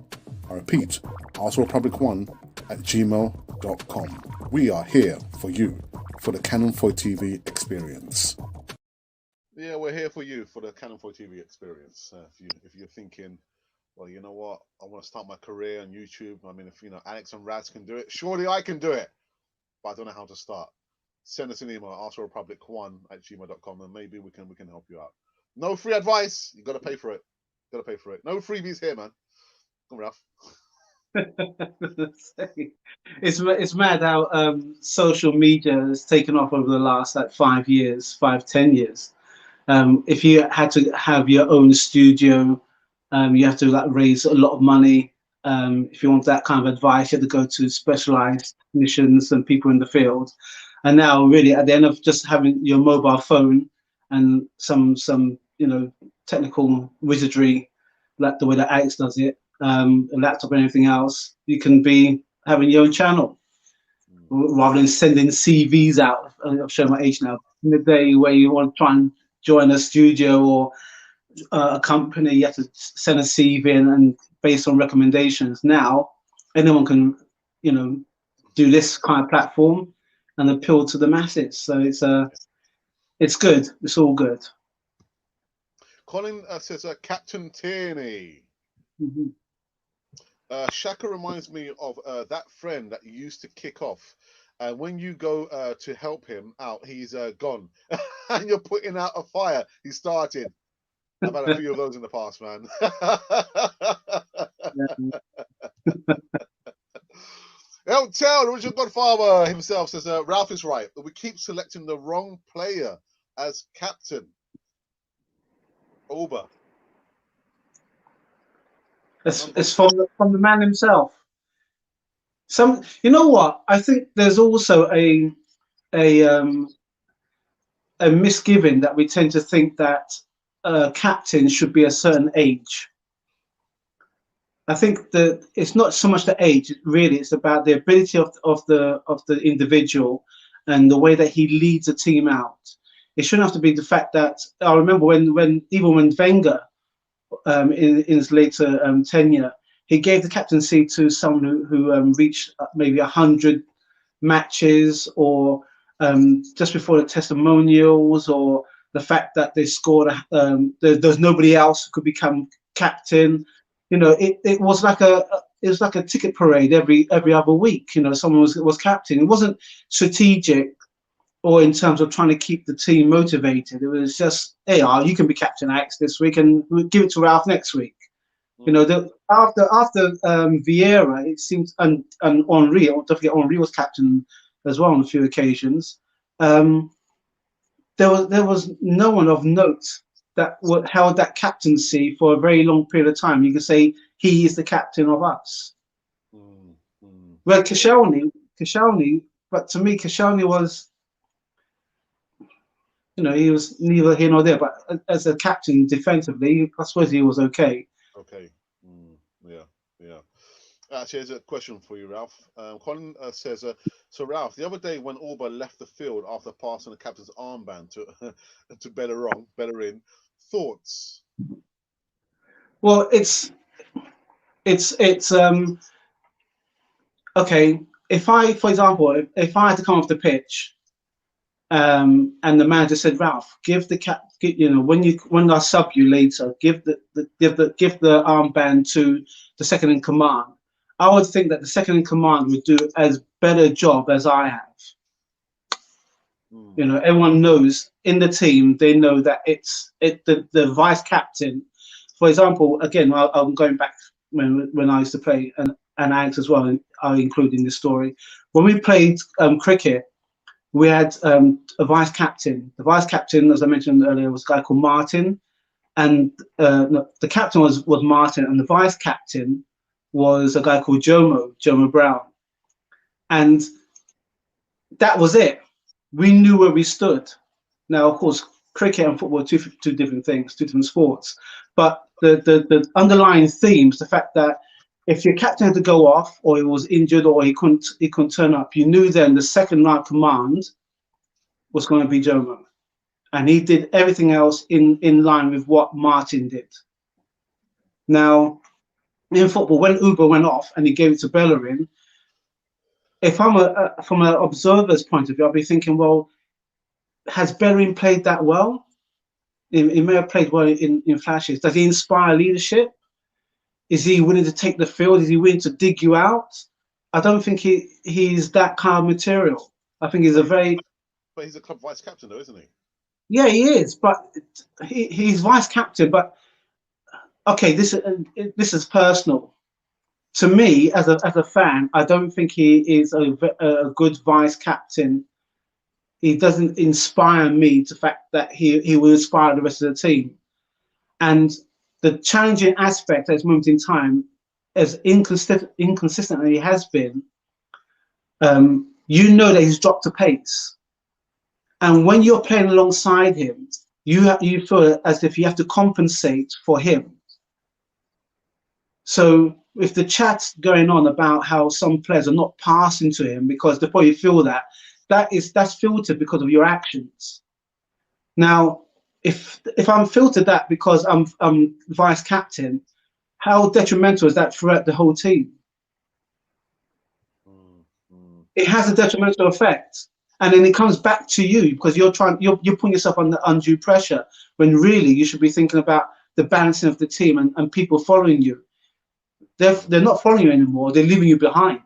I repeat, artworldpublic1@gmail.com. We are here for you, for the Canon 4 TV experience. Yeah, we're here for you for the Canon 4 TV experience. If you're thinking, well, you know what, I want to start my career on YouTube. I mean, if Alex and Raz can do it, surely I can do it. But I don't know how to start. Send us an email, artworldpublic1@gmail.com, and maybe we can help you out. No free advice. You got to pay for it. No freebies here, man. Come on, Ralph. It's mad how social media has taken off over the last 5 years, 10 years. If you had to have your own studio, you have to raise a lot of money. If you want that kind of advice, you have to go to specialized technicians and people in the field. And now, really, at the end of just having your mobile phone and some technical wizardry, like the way that Alex does it, a laptop and everything else, you can be having your own channel rather than sending CVs out. I'll show my age now. In the day where you want to try and join a studio or a company, you have to send a CV in, and based on recommendations. Now anyone can do this kind of platform and appeal to the masses. So it's good. It's all good. Colin says Captain Tierney. Mm-hmm. Shaka reminds me of that friend that used to kick off, and when you go to help him out, he's gone, and you're putting out a fire he started. I've had a few of those in the past, man. Don't tell, the original Godfather himself says Ralph is right, but we keep selecting the wrong player as captain. Oba. It's from the man himself. You know what? I think there's also a misgiving that we tend to think that captain should be a certain age. I think that it's not so much the age, really. It's about the ability of the individual and the way that he leads a team out. It shouldn't have to be the fact that I remember when Wenger in his later tenure, he gave the captaincy to someone who reached maybe 100 matches, or just before the testimonials, or the fact that they scored. There's nobody else who could become captain. You know, it was like a ticket parade every other week. You know, someone was captain. It wasn't strategic or in terms of trying to keep the team motivated. It was just, hey, you can be captain X this week, and we'll give it to Ralph next week. You know, after Vieira, it seems, and Henri, definitely Henri was captain as well on a few occasions. There was no one of note that held that captaincy for a very long period of time. You could say he is the captain of us. Well, Koscielny, but to me, Koscielny was, you know, he was neither here nor there. But as a captain defensively, I suppose he was okay. Okay. Yeah. Actually, here's a question for you, Ralph. Colin says, so Ralph, the other day when Auba left the field after passing the captain's armband to Bellerin, thoughts? Well, it's okay. If I, for example, if I had to come off the pitch, and the manager said, Ralph, give the you know, when I sub you later, give the armband to the second in command. I would think that the second in command would do as better job as I have. You know, everyone knows in the team, they know that the vice captain. For example, again, I'm going back when I used to play, and Alex as well, and I include in this story. When we played cricket, we had a vice captain. The vice captain, as I mentioned earlier, was a guy called Martin, and no, the captain was Martin, and the vice captain was a guy called Jomo Brown, and that was it. We knew where we stood. Now, of course, cricket and football are two different things, two different sports, but the underlying themes, the fact that if your captain had to go off, or he was injured, or he couldn't turn up, you knew then the second line command was going to be Jomo, and he did everything else in line with what Martin did. Now, in football, when Uber went off and he gave it to Bellerin, if I'm from an observer's point of view, I'll be thinking, well, has Bellerin played that well? He may have played well in flashes. Does he inspire leadership? Is he willing to take the field? Is he willing to dig you out? I don't think he's that kind of material. I think he's a very... But he's a club vice captain, though, isn't he? Yeah, he is. But he's vice captain. But okay, this is personal. To me, as a fan, I don't think he is a good vice captain. He doesn't inspire me to the fact that he will inspire the rest of the team. And the challenging aspect at this moment in time, as inconsistent as he has been, you know that he's dropped a pace. And when you're playing alongside him, you feel as if you have to compensate for him. So if the chat's going on about how some players are not passing to him because they probably feel that's filtered because of your actions. Now, if I'm filtered that because I'm vice captain, how detrimental is that throughout the whole team? It has a detrimental effect, and then it comes back to you because you're putting yourself under undue pressure when really you should be thinking about the balancing of the team and people following you. They're not following you anymore. They're leaving you behind,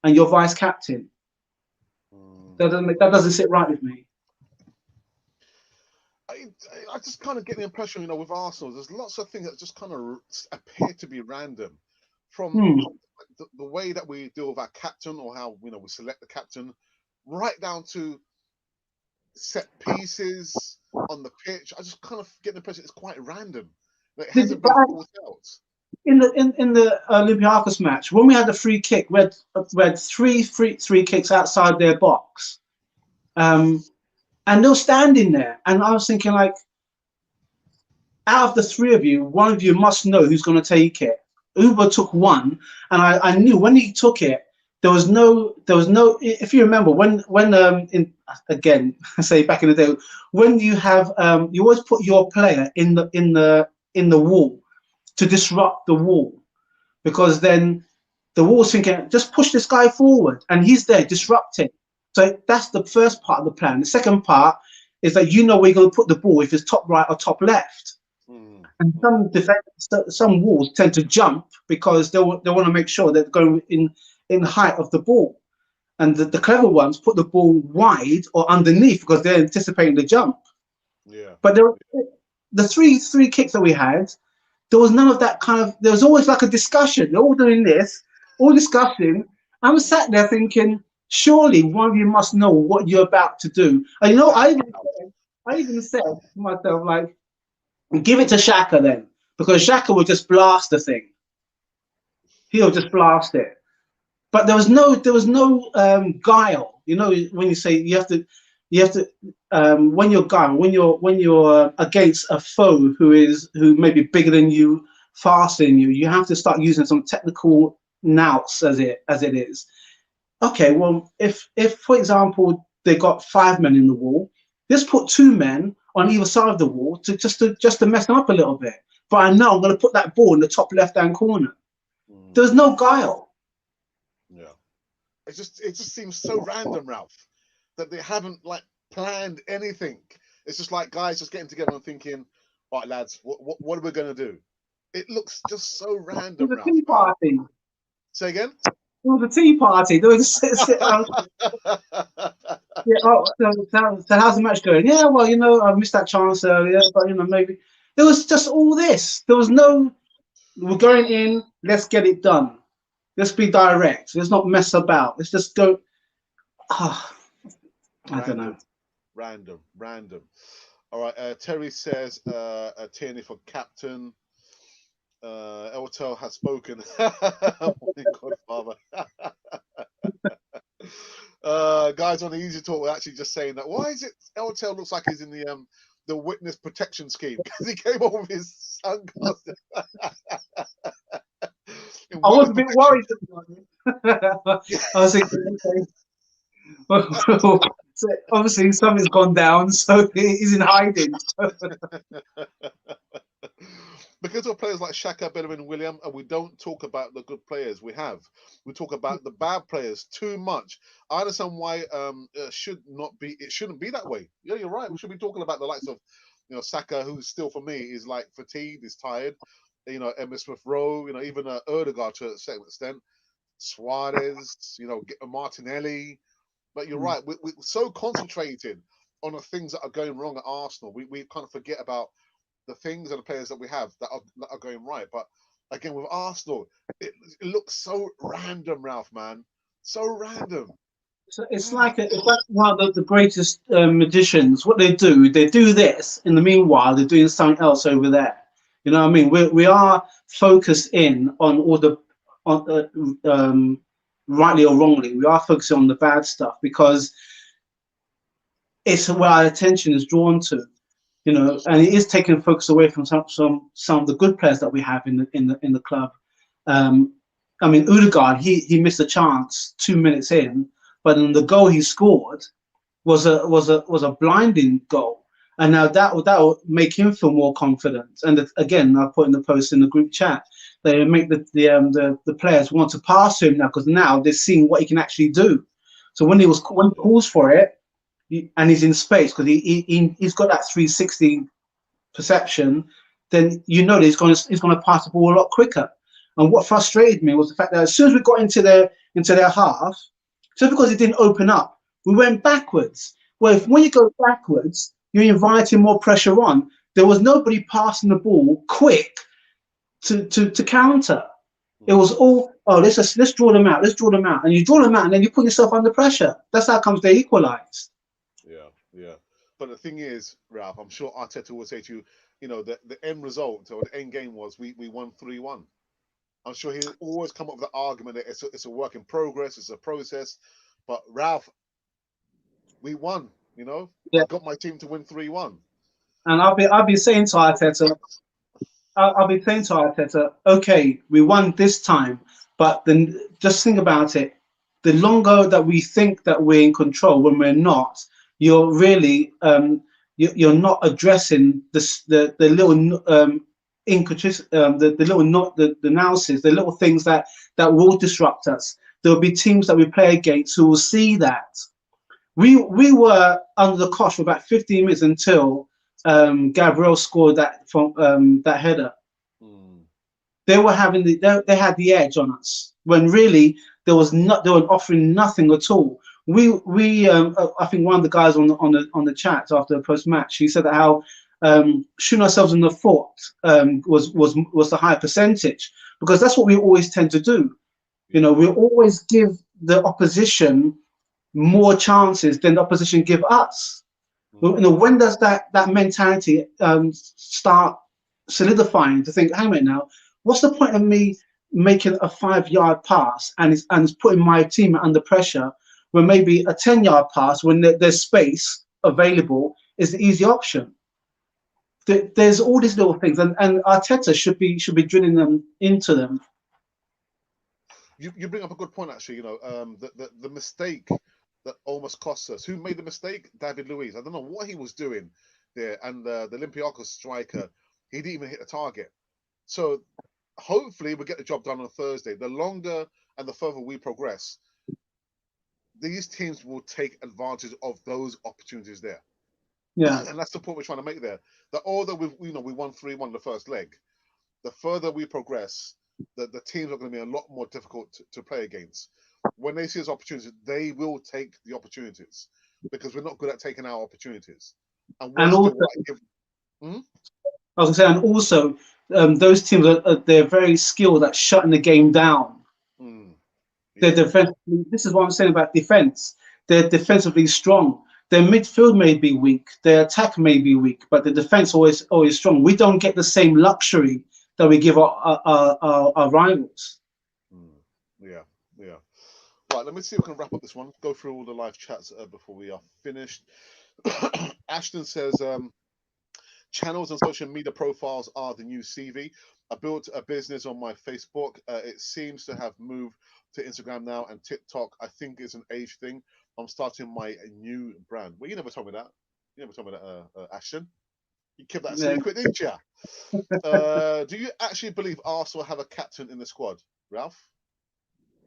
and you're vice captain. That doesn't sit right with me. I just kind of get the impression, you know, with Arsenal, there's lots of things that just kind of appear to be random, from the way that we deal with our captain, or how, you know, we select the captain, right down to set pieces on the pitch. I just kind of get the impression it's quite random. Like, it hasn't been thought out. In the Olympiacos match, when we had the free kick, we had three kicks outside their box, and they were standing there, and I was thinking, like, out of the three of you, one of you must know who's going to take it. Uber took one, and I knew when he took it, there was no. If you remember, when again, say back in the day, when you have you always put your player in the wall. to disrupt the wall, because then the wall's thinking, just push this guy forward, and he's there disrupting. So that's the first part of the plan. The second part is that you know where you're going to put the ball, if it's top right or top left. And some walls tend to jump because they want to make sure they're going in the height of the ball. And the clever ones put the ball wide or underneath because they're anticipating the jump. Yeah. But the three kicks that we had, there was none of that kind of. There was always like a discussion. They're all doing this, all discussing. I'm sat there thinking, surely one of you must know what you're about to do. And you know, I even said to myself, like, give it to Shaka then, because Shaka will just blast the thing. He'll just blast it. But there was no guile. You know, when you say you have to when you're guile, when you're against a foe who may be bigger than you, faster than you, you have to start using some technical nouns as it is. Okay, well, if for example they got 5 men in the wall, just put 2 men on either side of the wall just to mess them up a little bit. But I know I'm going to put that ball in the top left-hand corner. There's no guile. Yeah, it just seems so random, Ralph, that they haven't like planned anything. It's just like guys just getting together and thinking, "All right, lads, what are we going to do?" It looks just so random, It was a Ralph. tea party. Say again. It was a tea party. There was yeah. Oh, so how's the match going? Yeah, well, you know, I missed that chance earlier, but you know, maybe there was just all this. There was no. We're going in. Let's get it done. Let's be direct. Let's not mess about. Let's just go. I don't know. Random. All right. Terry says, Tierney for captain. Eltel has spoken. Morning, Godfather. Guys on the Easy Talk were actually just saying that. Why is it Eltel looks like he's in the witness protection scheme? Because he came up with his sunglasses. I was a bit worried. I was thinking, okay. So obviously something's gone down, so he's in hiding. Because of players like Xhaka, Bellerin, William, and we don't talk about the good players we have. We talk about the bad players too much. I understand why it shouldn't be that way. Yeah, you're right. We should be talking about the likes of, you know, Saka, who's still for me is like fatigued, is tired. You know, Emma Smith Rowe, you know, even Odegaard to a certain extent, Suarez, you know, Martinelli. But you're right. We're so concentrated on the things that are going wrong at Arsenal. We kind of forget about the things and the players that we have that are going right. But again, with Arsenal, it looks so random, Ralph, man. So random. So it's like one of the greatest magicians. What they do this. In the meanwhile, they're doing something else over there. You know what I mean? We are focused in on all the rightly or wrongly, we are focusing on the bad stuff because it's where our attention is drawn to, you know, and it is taking focus away from some of the good players that we have in the club. I mean, Odegaard, he missed a chance 2 minutes in, but then the goal he scored was a blinding goal, and now that will make him feel more confident. And again, I put in the post in the group chat, they make the players want to pass to him now because now they're seeing what he can actually do. So when he calls for it, and he's in space because he's got that 360 perception, then you know that he's going to pass the ball a lot quicker. And what frustrated me was the fact that as soon as we got into their half, just because it didn't open up, we went backwards. Well, when you go backwards, you're inviting more pressure on. There was nobody passing the ball quick to counter. It was all, oh, let's draw them out, and you draw them out, and then you put yourself under pressure. That's how comes they equalise. Yeah. But the thing is, Ralph, I'm sure Arteta will say to you, you know, the end result or the end game was we won 3-1. I'm sure he'll always come up with the argument that it's a work in progress, it's a process. But Ralph, we won, you know. Yeah. I got my team to win 3-1. And I'll be saying to Arteta, okay, we won this time, but then just think about it. The longer that we think that we're in control when we're not, you're really you're not addressing the little the little not the nuances, the little things that will disrupt us. There'll be teams that we play against who will see that. We were under the cosh for about 15 minutes until Gabriel scored that from that header. They were having they had the edge on us when really they were offering nothing at all. I think one of the guys on the chat after the post match, he said that how shooting ourselves in the foot was the high percentage, because that's what we always tend to do. You know, we always give the opposition more chances than the opposition give us. You know, when does that mentality start solidifying to think, hang on now, what's the point of me making a 5-yard pass and it's putting my team under pressure when maybe a 10-yard pass, when there's space available, is the easy option? There's all these little things, and Arteta should be drilling them into them. You bring up a good point, actually. You know, the mistake that almost cost us. Who made the mistake? David Luiz. I don't know what he was doing there, and the Olympiacos striker, he didn't even hit the target. So hopefully we get the job done on Thursday. The longer and the further we progress, these teams will take advantage of those opportunities there. Yeah, and that's the point we're trying to make there. That although we won 3-1 the first leg, the further we progress, the teams are going to be a lot more difficult to play against. When they see those opportunities, they will take the opportunities, because we're not good at taking our opportunities. And also, I was going to say, and also those teams they're very skilled at shutting the game down. They're defensively. This is what I'm saying about defense. They're defensively strong. Their midfield may be weak, their attack may be weak, but the defense always strong. We don't get the same luxury that we give our rivals. Yeah. Right, let me see if we can wrap up this one. Go through all the live chats before we are finished. Ashton says, channels and social media profiles are the new CV. I built a business on my Facebook. It seems to have moved to Instagram now and TikTok. I think it's an age thing. I'm starting my new brand. Well, you never told me that. You never told me that, Ashton. You kept that a secret, didn't you? Do you actually believe Arsenal have a captain in the squad, Ralph?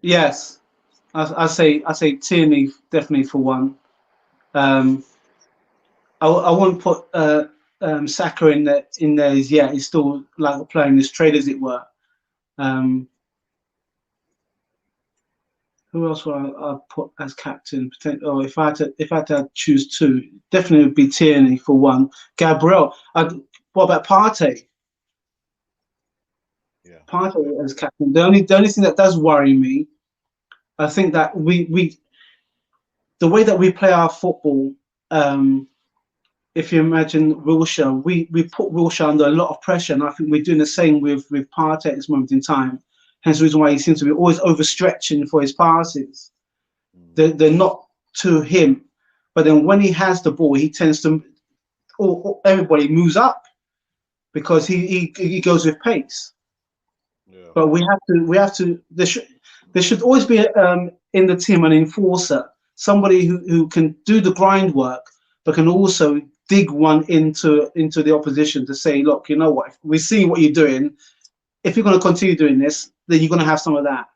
Yes, I say Tierney definitely for one. I won't put Saka in there as yet. He's still like playing this trade, as it were. Who else would I put as captain? Or if I had to choose two, definitely would be Tierney for one. Gabriel. What about Partey? Yeah. Partey as captain. The only thing that does worry me, I think that the way that we play our football. If you imagine Wilshere, we put Wilshere under a lot of pressure, and I think we're doing the same with Partey at this moment in time. Hence the reason why he seems to be always overstretching for his passes. They're not to him, but then when he has the ball, he tends to, everybody moves up because he goes with pace. Yeah. But we have to. There should always be in the team an enforcer, somebody who can do the grind work, but can also dig one into the opposition to say, look, you know what? If we see what you're doing. If you're going to continue doing this, then you're going to have some of that.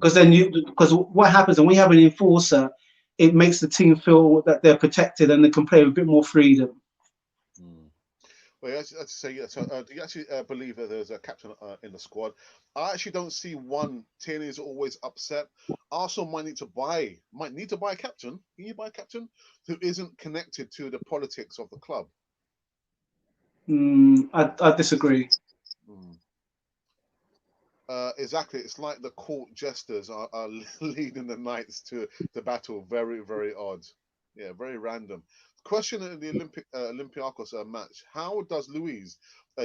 Because what happens when we have an enforcer, it makes the team feel that they're protected and they can play with a bit more freedom. Well, I'd say, yeah. So, do you actually believe that there's a captain in the squad? I actually don't see one. Tierney is always upset. Arsenal might need to buy a captain. Can you buy a captain who isn't connected to the politics of the club? I disagree. Exactly. It's like the court jesters are leading the knights to battle. Very, very odd. Yeah, very random. Question in the Olympiacos match: how does Luiz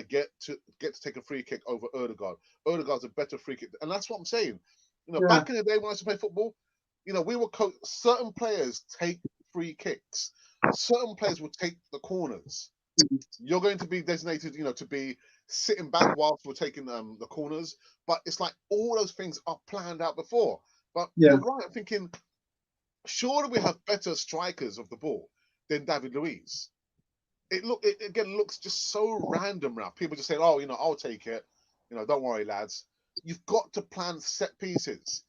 get to take a free kick over Ødegaard? Ødegaard's a better free kick, and that's what I'm saying. You know, back in the day when I used to play football, you know, we were certain players take free kicks, certain players would take the corners. You're going to be designated, you know, to be sitting back whilst we're taking the corners, but it's like all those things are planned out before. But you're right, I'm thinking, surely we have better strikers of the ball than David Luiz. it again looks just so random now. People just saying, "Oh, I'll take it. Don't worry, lads." You've got to plan set pieces.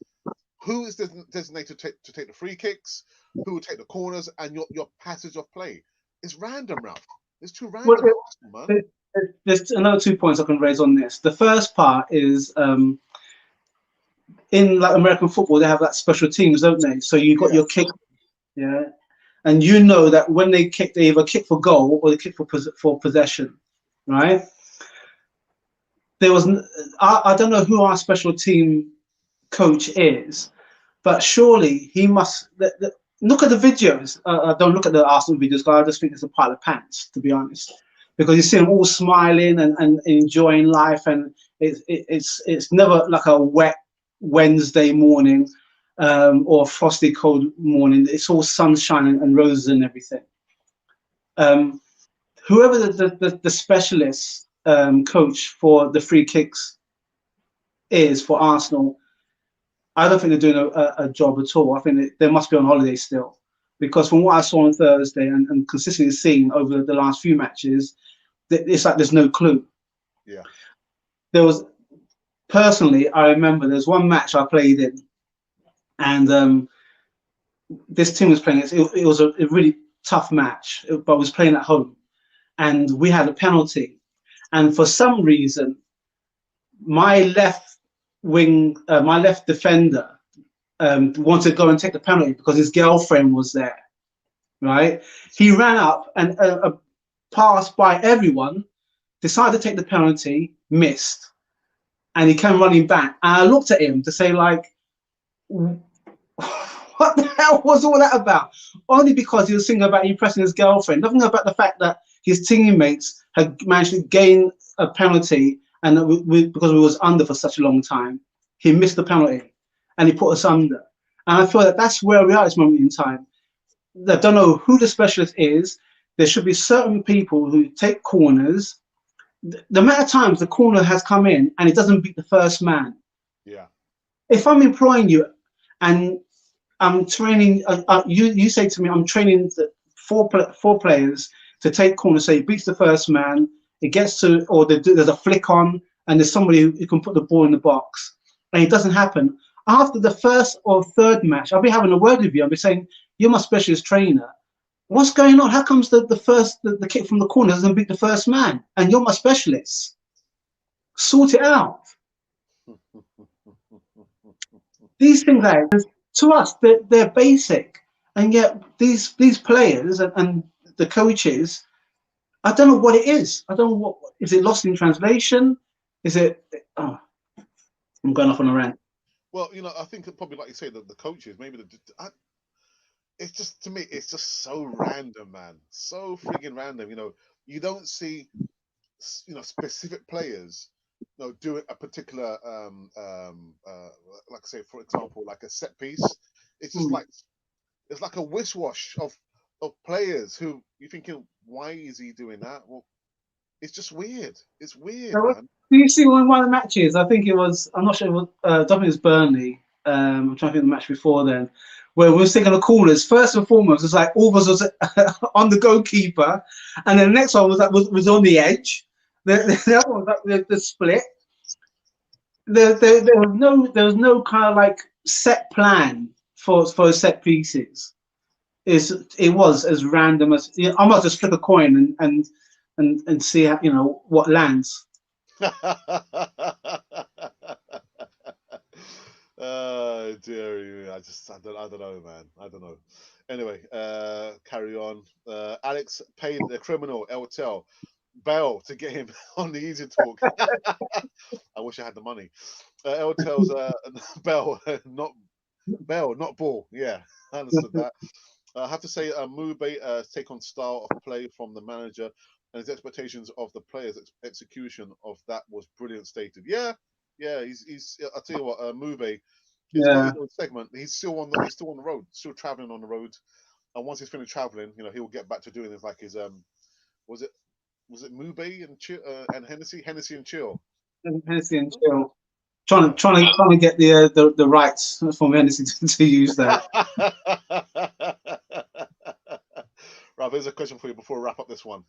Who is designated to take the free kicks? Who will take the corners? And your passage of play. It's random, Ralph. It's too Well, random, man. there's another 2 points I can raise on this. The first part is in like American football, they have like special teams, don't they? So you got Yeah. your kick, yeah, and you know that when they kick, they either kick for goal or they kick for possession, right? There was, I don't know who our special team coach is, but surely he must look at the videos. I don't look at the Arsenal videos, because I just think it's a pile of pants, to be honest. Because you see them all smiling and enjoying life, and it's never like a wet Wednesday morning or a frosty cold morning. It's all sunshine and roses and everything. Whoever the specialist coach for the free kicks is for Arsenal, I don't think they're doing a job at all. I think they must be on holiday still, because from what I saw on Thursday and consistently seen over the last few matches, it's like there's no clue. Yeah. There was, personally, I remember there's one match I played in, and this team was playing. It was a really tough match, but was playing at home, and we had a penalty, and for some reason, my left wing, my left defender wanted to go and take the penalty because his girlfriend was there, right? He ran up and passed by everyone, decided to take the penalty, missed, and he came running back. And I looked at him to say, like, what the hell was all that about? Only because he was thinking about impressing his girlfriend, nothing about the fact that his teammates had managed to gain a penalty, and because we was under for such a long time, he missed the penalty and he put us under. And I feel that that's where we are at this moment in time. I don't know who the specialist is. There should be certain people who take corners. The amount of times the corner has come in and it doesn't beat the first man. Yeah. If I'm employing you and I'm training, you say to me, I'm training four players to take corners, say it beats the first man, it gets to, or there's a flick on, and there's somebody who can put the ball in the box, and it doesn't happen. After the first or third match, I'll be having a word with you. I'll be saying, you're my specialist trainer. What's going on? How comes the kick from the corner doesn't beat the first man? And you're my specialist. Sort it out. These things are, to us, they're basic, and yet these players and the coaches, I don't know what it is. I don't know what is it, lost in translation? Is it? Oh, I'm going off on a rant. Well, I think probably like you say, the coaches, maybe it's just, to me, it's just so random, man. So friggin' random. You don't see, specific players, doing a particular, like say, for example, like a set piece. It's just like, it's like a wish wash of players who you're thinking, why is he doing that? Well, it's just weird. It's weird, man. Do you see one of the matches? I think it was, I'm not sure, it was, I don't think it was Burnley. I'm trying to think of the match before then, where we were taking the corners. First and foremost, it's like all of us was on the goalkeeper, and then the next one was on the edge. The other one was like the split. There was no kind of like set plan for set pieces. It was as random as, I might just flip a coin and see how, what lands. Dear, I don't know, man. I don't know. Anyway, carry on. Alex paid the criminal Eltel Bell to get him on the Easy Talk. I wish I had the money. Eltel's Bell, not ball. Yeah, I understood that. I have to say, Mube take on style of play from the manager and his expectations of the players' execution of that was brilliant. Stated, yeah. He's. I'll tell you what, Mube, he's got his own segment. He's still on the road, still traveling on the road. And once he's finished traveling, he'll get back to doing his was it Mube and Chill, and Hennessy and Chill. Hennessy and Chill. Trying to get the rights from Hennessy to use that. Right, here's a question for you before we wrap up this one.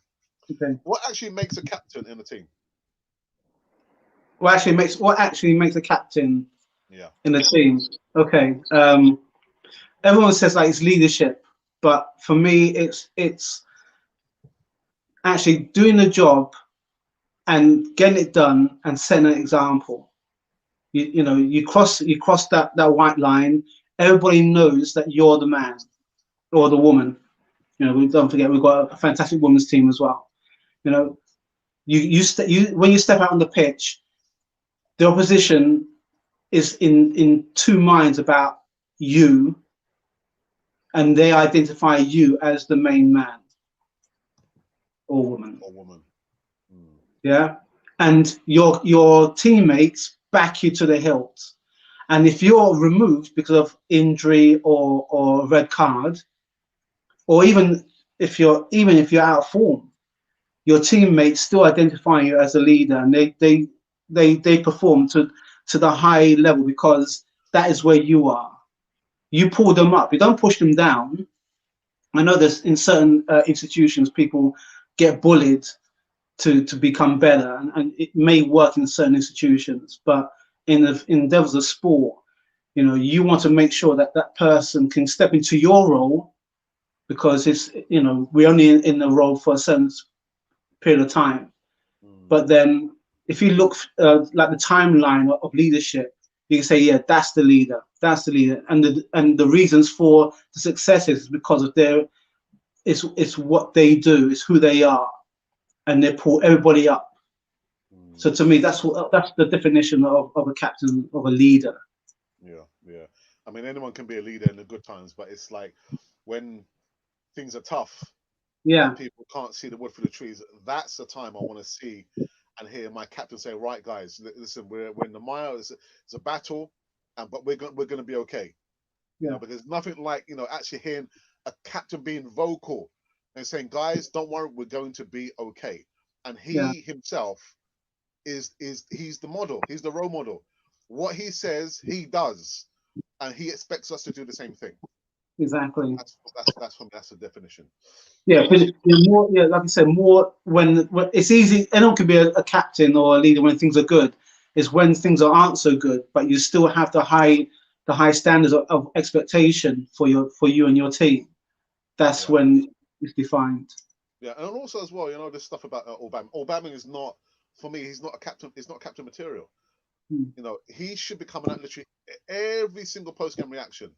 Okay. What actually makes a captain in a team? What actually makes a captain Yeah. in a team? Okay. Everyone says like it's leadership, but for me, it's actually doing the job and getting it done and setting an example. You know, you cross that white line. Everybody knows that you're the man or the woman. You know, we don't forget we've got a fantastic women's team as well. You know, you when you step out on the pitch, the opposition is in two minds about you, and they identify you as the main man or woman. Or woman. Mm. Yeah, and your teammates back you to the hilt. And if you're removed because of injury or red card, or even if you're out of form, your teammates still identify you as a leader, and they perform to the high level because that is where you are. You pull them up. You don't push them down. I know there's in certain institutions people get bullied to become better, and it may work in certain institutions, but in the endeavors of sport, you know, you want to make sure that that person can step into your role because it's, you know, we're only in the role for a certain period of time. Mm. But then if you look like the timeline of leadership, you can say, yeah, that's the leader, and the reasons for the successes is because of their it's what they do, it's who they are, and they pull everybody up. Mm. So to me, that's the definition of a captain, of a leader. Yeah, yeah. I mean, anyone can be a leader in the good times, but it's like when things are tough Yeah, and people can't see the wood for the trees. That's the time I want to see and hear my captain say, "Right, guys, listen, we're in the mire. It's a battle, and but we're going to be okay." You yeah, know, because nothing like, you know, actually hearing a captain being vocal and saying, "Guys, don't worry, we're going to be okay." And yeah, he himself is he's the model. He's the role model. What he says, he does, and he expects us to do the same thing. exactly. That's for me. That's the definition. Yeah, but So more, yeah, like I said, more when it's easy. Anyone can be a captain or a leader when things are good. It's when things aren't so good, but you still have the high standards of expectation for you and your team. That's yeah, when it's defined. yeah, and also as well, you know, this stuff about Obama. Obama is not, for me. He's not a captain. He's not captain material. Hmm. You know, he should be coming out literally every single post game reaction.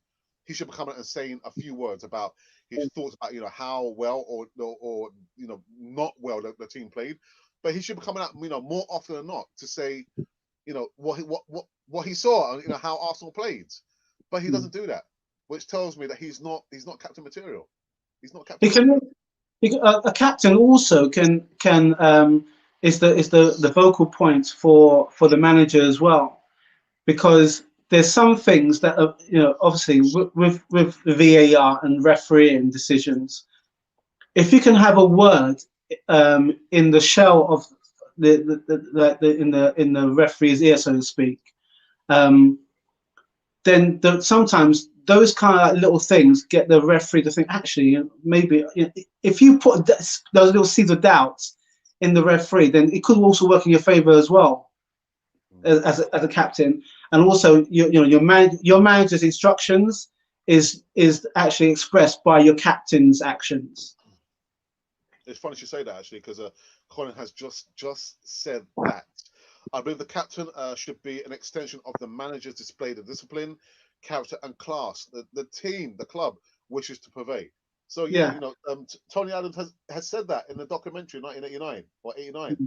He should be coming out and saying a few words about his thoughts about, you know, how well or you know, not well the team played. But he should be coming out, you know, more often than not to say, you know, what he saw, you know, how Arsenal played. But he Hmm. doesn't do that, which tells me that he's not captain material. He's not captain He can, material. a captain also can is the vocal point for the manager as well, because there's some things that are, you know, obviously with VAR and refereeing decisions, if you can have a word in the shell of in the referee's ear, so to speak, um, then sometimes those kind of like little things get the referee to think, actually, you know, maybe, you know, if you put those little seeds of doubts in the referee, then it could also work in your favor as well Mm. as a captain. And also, you know, your manager's instructions is actually expressed by your captain's actions. It's funny you say that actually, because Colin has just said that. I believe the captain should be an extension of the manager's display of discipline, character, and class the team, the club wishes to purvey. So yeah, Yeah, you know, Tony Adams has said that in the documentary 1989 or 89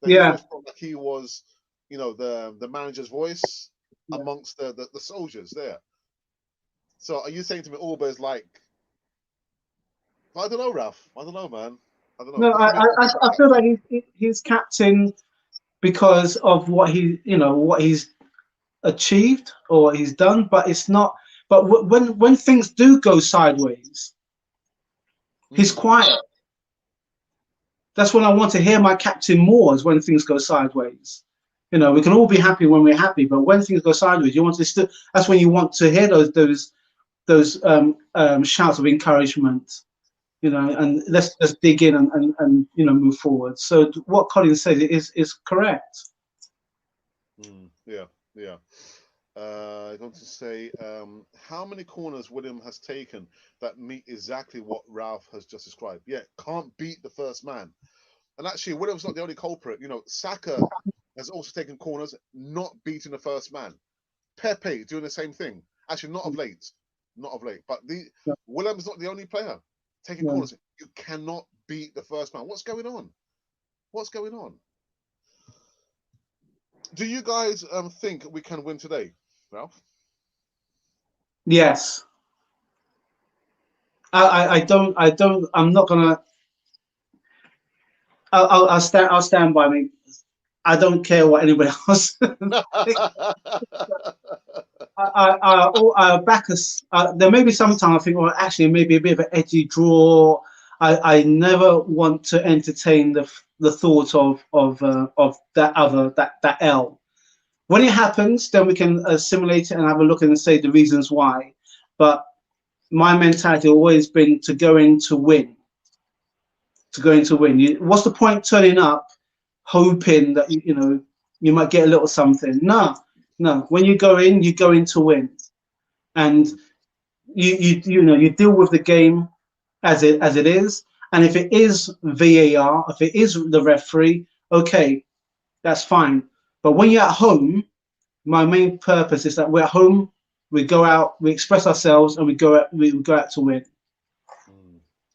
that he yeah, always felt like he was, you know, the manager's voice yeah. amongst the soldiers there. So are you saying to me, Alba is like? I don't know, Ralph. I don't know, man. I don't know. No, Because for me, I feel like he's captain because of what what he's achieved or what he's done, but it's not. But when things do go sideways, he's mm, quiet. That's when I want to hear my captain more, is when things go sideways. You know, we can all be happy when we're happy, but when things go sideways, you want to still. That's when you want to hear those shouts of encouragement. you know, and let's just dig in and you know, move forward. So what Colin said is correct. Yeah, yeah. I want to say, how many corners William has taken that meet exactly what Ralph has just described. Yeah, can't beat the first man. And actually, William's not the only culprit. You know, Saka has also taken corners, not beating the first man. Pepe doing the same thing. Actually, not of late. Not of late. But Yeah, William's not the only player taking yeah. corners. You cannot beat the first man. What's going on? What's going on? Do you guys think we can win today, Ralph? Yes. I'm not gonna. I'll stand by me. I don't care what anybody else thinks. I back us. There may be some time I think, well, actually, maybe a bit of an edgy draw. I never want to entertain the thought of that L. When it happens, then we can assimilate it and have a look and say the reasons why. But my mentality has always been to go in to win. To go in to win. What's the point turning up hoping that you know you might get a little something? No, no. When you go in to win, and you know you deal with the game as it is. And if it is VAR, if it is the referee, okay, that's fine. But when you're at home, my main purpose is that we're at home, we go out, we express ourselves, and we go out to win.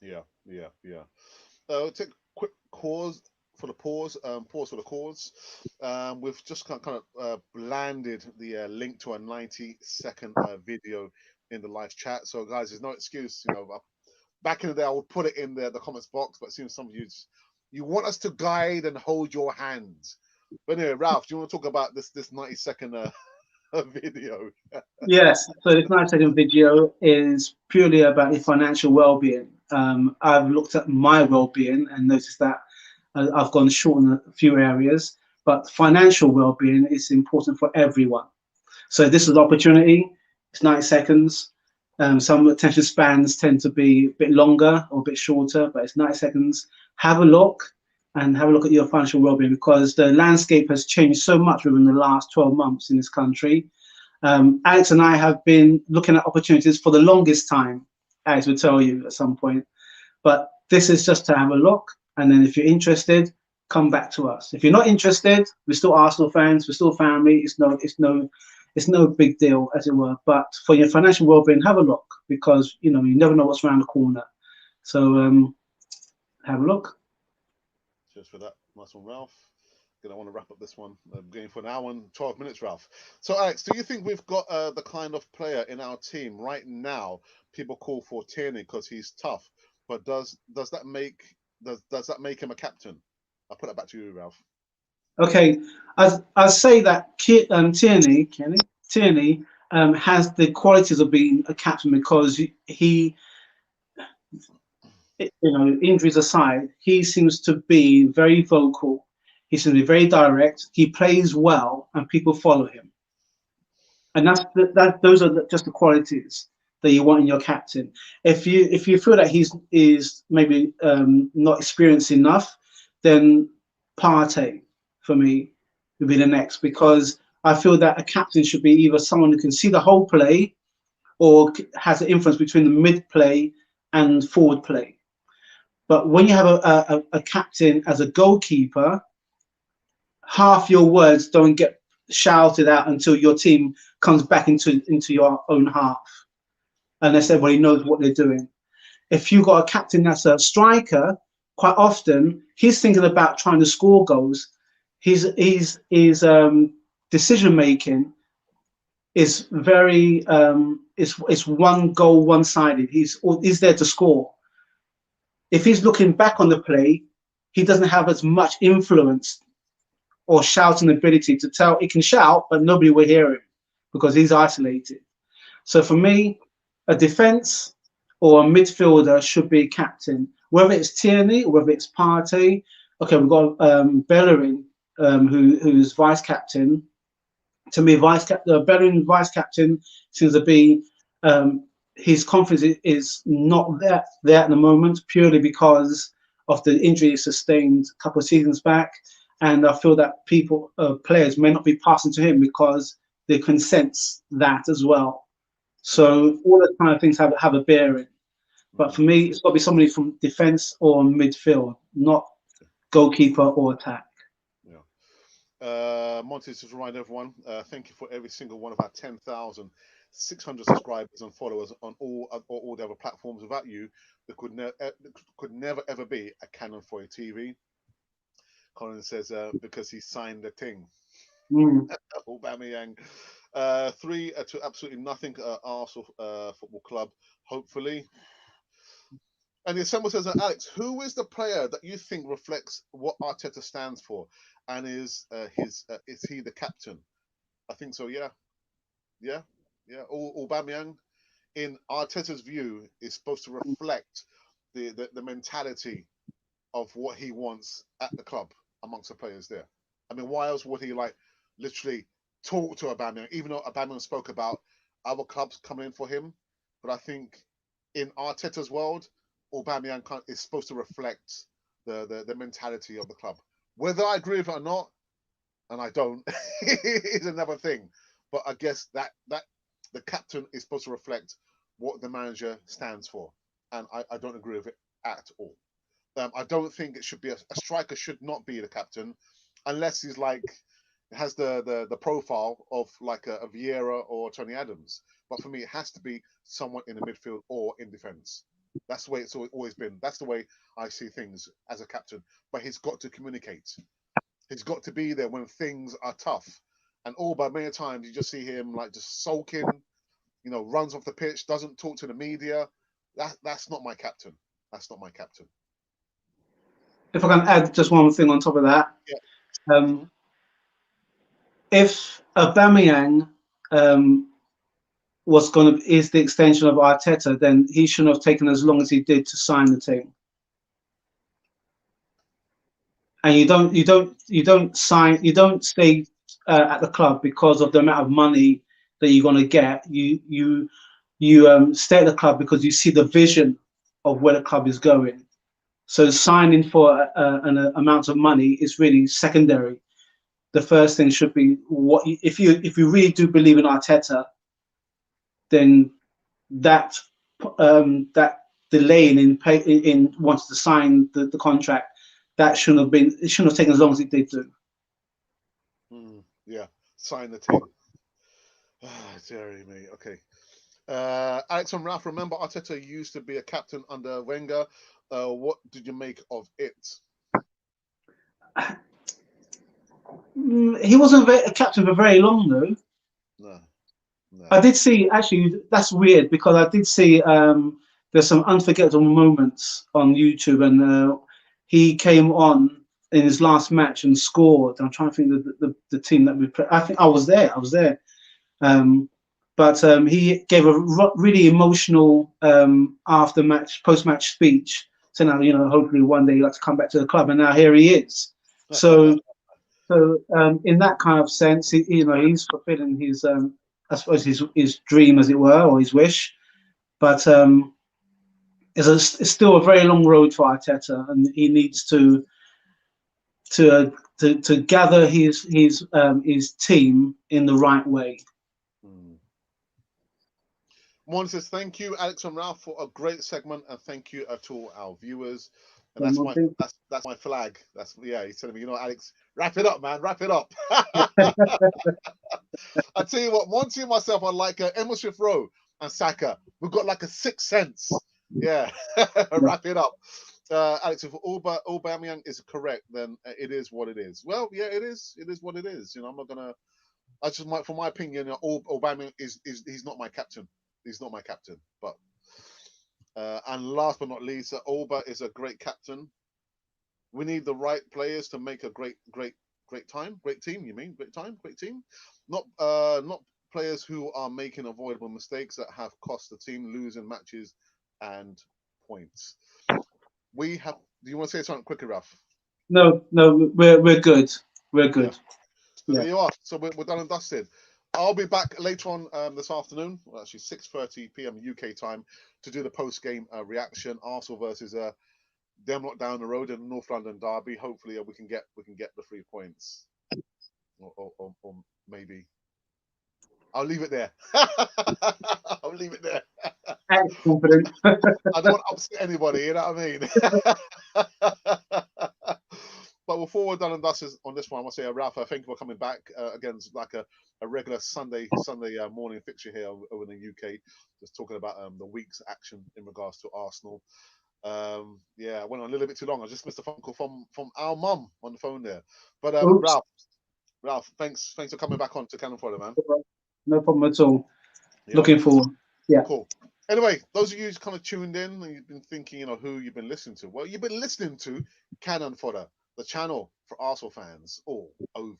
Yeah, yeah, yeah. Take a quick pause for the pause. Pause for the cause. We've just kind of landed the link to a 90-second video in the live chat. So, guys, there's no excuse. You know, back in the day, I would put it in the comments box, but it seems some of you want us to guide and hold your hands. But anyway, Ralph, do you want to talk about this 90-second video? Yes, so this 9-second video is purely about your financial well-being. I've looked at my well-being and noticed that I've gone short in a few areas, but financial well-being is important for everyone. So this is an opportunity. It's 90 seconds. Some attention spans tend to be a bit longer or a bit shorter, but it's 90 seconds. Have a look and have a look at your financial well-being, because the landscape has changed so much within the last 12 months in this country. Alex and I have been looking at opportunities for the longest time. Alex will tell you at some point, but this is just to have a look. And then if you're interested, come back to us. If you're not interested, we're still Arsenal fans, we're still family. It's no big deal, as it were. But for your financial well-being, have a look, because you know you never know what's around the corner. So have a look. Cheers for that. Nice one, Ralph. Gonna want to wrap up this one. I'm going for an hour and 12 minutes, Ralph. So, Alex, do you think we've got the kind of player in our team right now? People call for Tierney because he's tough, but does that make him a captain? I'll put that back to you, Ralph. Okay, I say that Tierney has the qualities of being a captain, because he, you know, injuries aside, he seems to be very vocal. He seems to be very direct. He plays well, and people follow him. And those are just the qualities that you want in your captain. If you feel that he's is maybe not experienced enough, then Partey for me would be the next, because I feel that a captain should be either someone who can see the whole play, or has an influence between the mid play and forward play. But when you have a captain as a goalkeeper, half your words don't get shouted out until your team comes back into your own half, unless everybody knows what they're doing. If you've got a captain that's a striker, quite often he's thinking about trying to score goals. His decision making is very it's one goal, one sided. He's there to score. If he's looking back on the play, he doesn't have as much influence or shouting ability to tell. He can shout, but nobody will hear him because he's isolated. So for me, a defense or a midfielder should be captain, whether it's Tierney or whether it's Partey. Okay, we've got Bellerin, who's vice captain. To me, Bellerin vice captain seems to be his confidence is not there at the moment, purely because of the injury he sustained a couple of seasons back. And I feel that players may not be passing to him because they can sense that as well. So all those kind of things have a bearing. But for me, it's got to be somebody from defence or midfield, not goalkeeper or attack. Monty, just to remind everyone, thank you for every single one of our 10,600 subscribers and followers on all the other platforms. Without you, there could never ever be a Canon 4 TV. Colin says because he signed the thing. Aubameyang. 3 to absolutely nothing. Arsenal Football Club, hopefully. And the assemble says, Alex, who is the player that you think reflects what Arteta stands for, and is he the captain? I think so. Yeah. Aubameyang, in Arteta's view, is supposed to reflect the mentality of what he wants at the club amongst the players there. I mean, why else would he literally talk to Aubameyang, even though Aubameyang spoke about other clubs coming in for him? But I think in Arteta's world, Aubameyang is supposed to reflect the mentality of the club. Whether I agree with it or not, and I don't, is another thing. But I guess that the captain is supposed to reflect what the manager stands for, and I don't agree with it at all. I don't think it should be a striker should not be the captain, unless he's has the profile of like a Vieira or Tony Adams. But for me, it has to be someone in the midfield or in defence. That's the way it's always been. That's the way I see things as a captain. But he's got to communicate. He's got to be there when things are tough. And many times you just see him just sulking, runs off the pitch, doesn't talk to the media. That's not my captain. That's not my captain. If I can add just one thing on top of that. Yeah. If Aubameyang is the extension of Arteta, then he shouldn't have taken as long as he did to sign the team. And you don't stay at the club because of the amount of money that you're going to get. You stay at the club because you see the vision of where the club is going. So signing for an amount of money is really secondary. The first thing should be if you really do believe in Arteta, then that delay in wanting to sign the contract, it shouldn't have taken as long as it did do. Yeah, sign the team. Dear me. Okay. Alex and Ralph, remember Arteta used to be a captain under Wenger. What did you make of it? He wasn't a captain for very long, though. No. I did see, actually, that's weird, because I did see there's some unforgettable moments on YouTube, and he came on in his last match and scored. I'm trying to think of the team that we played. I think I was there. But he gave a really emotional post-match speech, saying, hopefully one day he'd like to come back to the club, and now here he is. So in that kind of sense, he's fulfilling his, I suppose, his dream, as it were, or his wish. But it's still a very long road for Arteta, and he needs to gather his team in the right way. Mon says, thank you, Alex and Ralph, for a great segment, and thank you to all our viewers. And that's my flag. He's telling me, Alex, wrap it up, man, wrap it up. I tell you what, Monty and myself are like Emma Smith Rowe and Saka. We've got like a sixth sense. Yeah, wrap it up. Alex, if Aubameyang is correct, then it is what it is. Well, yeah, it is. It is what it is. I'm not gonna. For my opinion, Aubameyang he's not my captain. He's not my captain. But and last but not least, Auba is a great captain. We need the right players to make a great team. You mean great team? Not players who are making avoidable mistakes that have cost the team losing matches and points. Do you want to say something quickly, Ralph? No, we're good. We're good. Yeah. So there you are. So we're done and dusted. I'll be back later on this afternoon, well, actually 6:30 p.m. UK time, to do the post-game reaction. Arsenal versus them lot down the road in the North London derby. Hopefully, we can get the 3 points, or maybe I'll leave it there. I'll leave it there. And confident. I don't want to upset anybody. You know what I mean? But before we're done and dusted on this one, I want to say, Ralph, I thank you for coming back. Again, it's like a regular Sunday morning fixture here over in the UK, just talking about the week's action in regards to Arsenal. Yeah, I went on a little bit too long. I just missed a phone call from our mum on the phone there. But Oops. Ralph, thanks for coming back on to Cannon Fodder, man. No problem at all. Yeah? Looking forward. Yeah. Cool. Anyway, those of you who's kind of tuned in and you've been thinking, who you've been listening to. Well, you've been listening to Cannon Fodder, the channel for Arsenal fans all over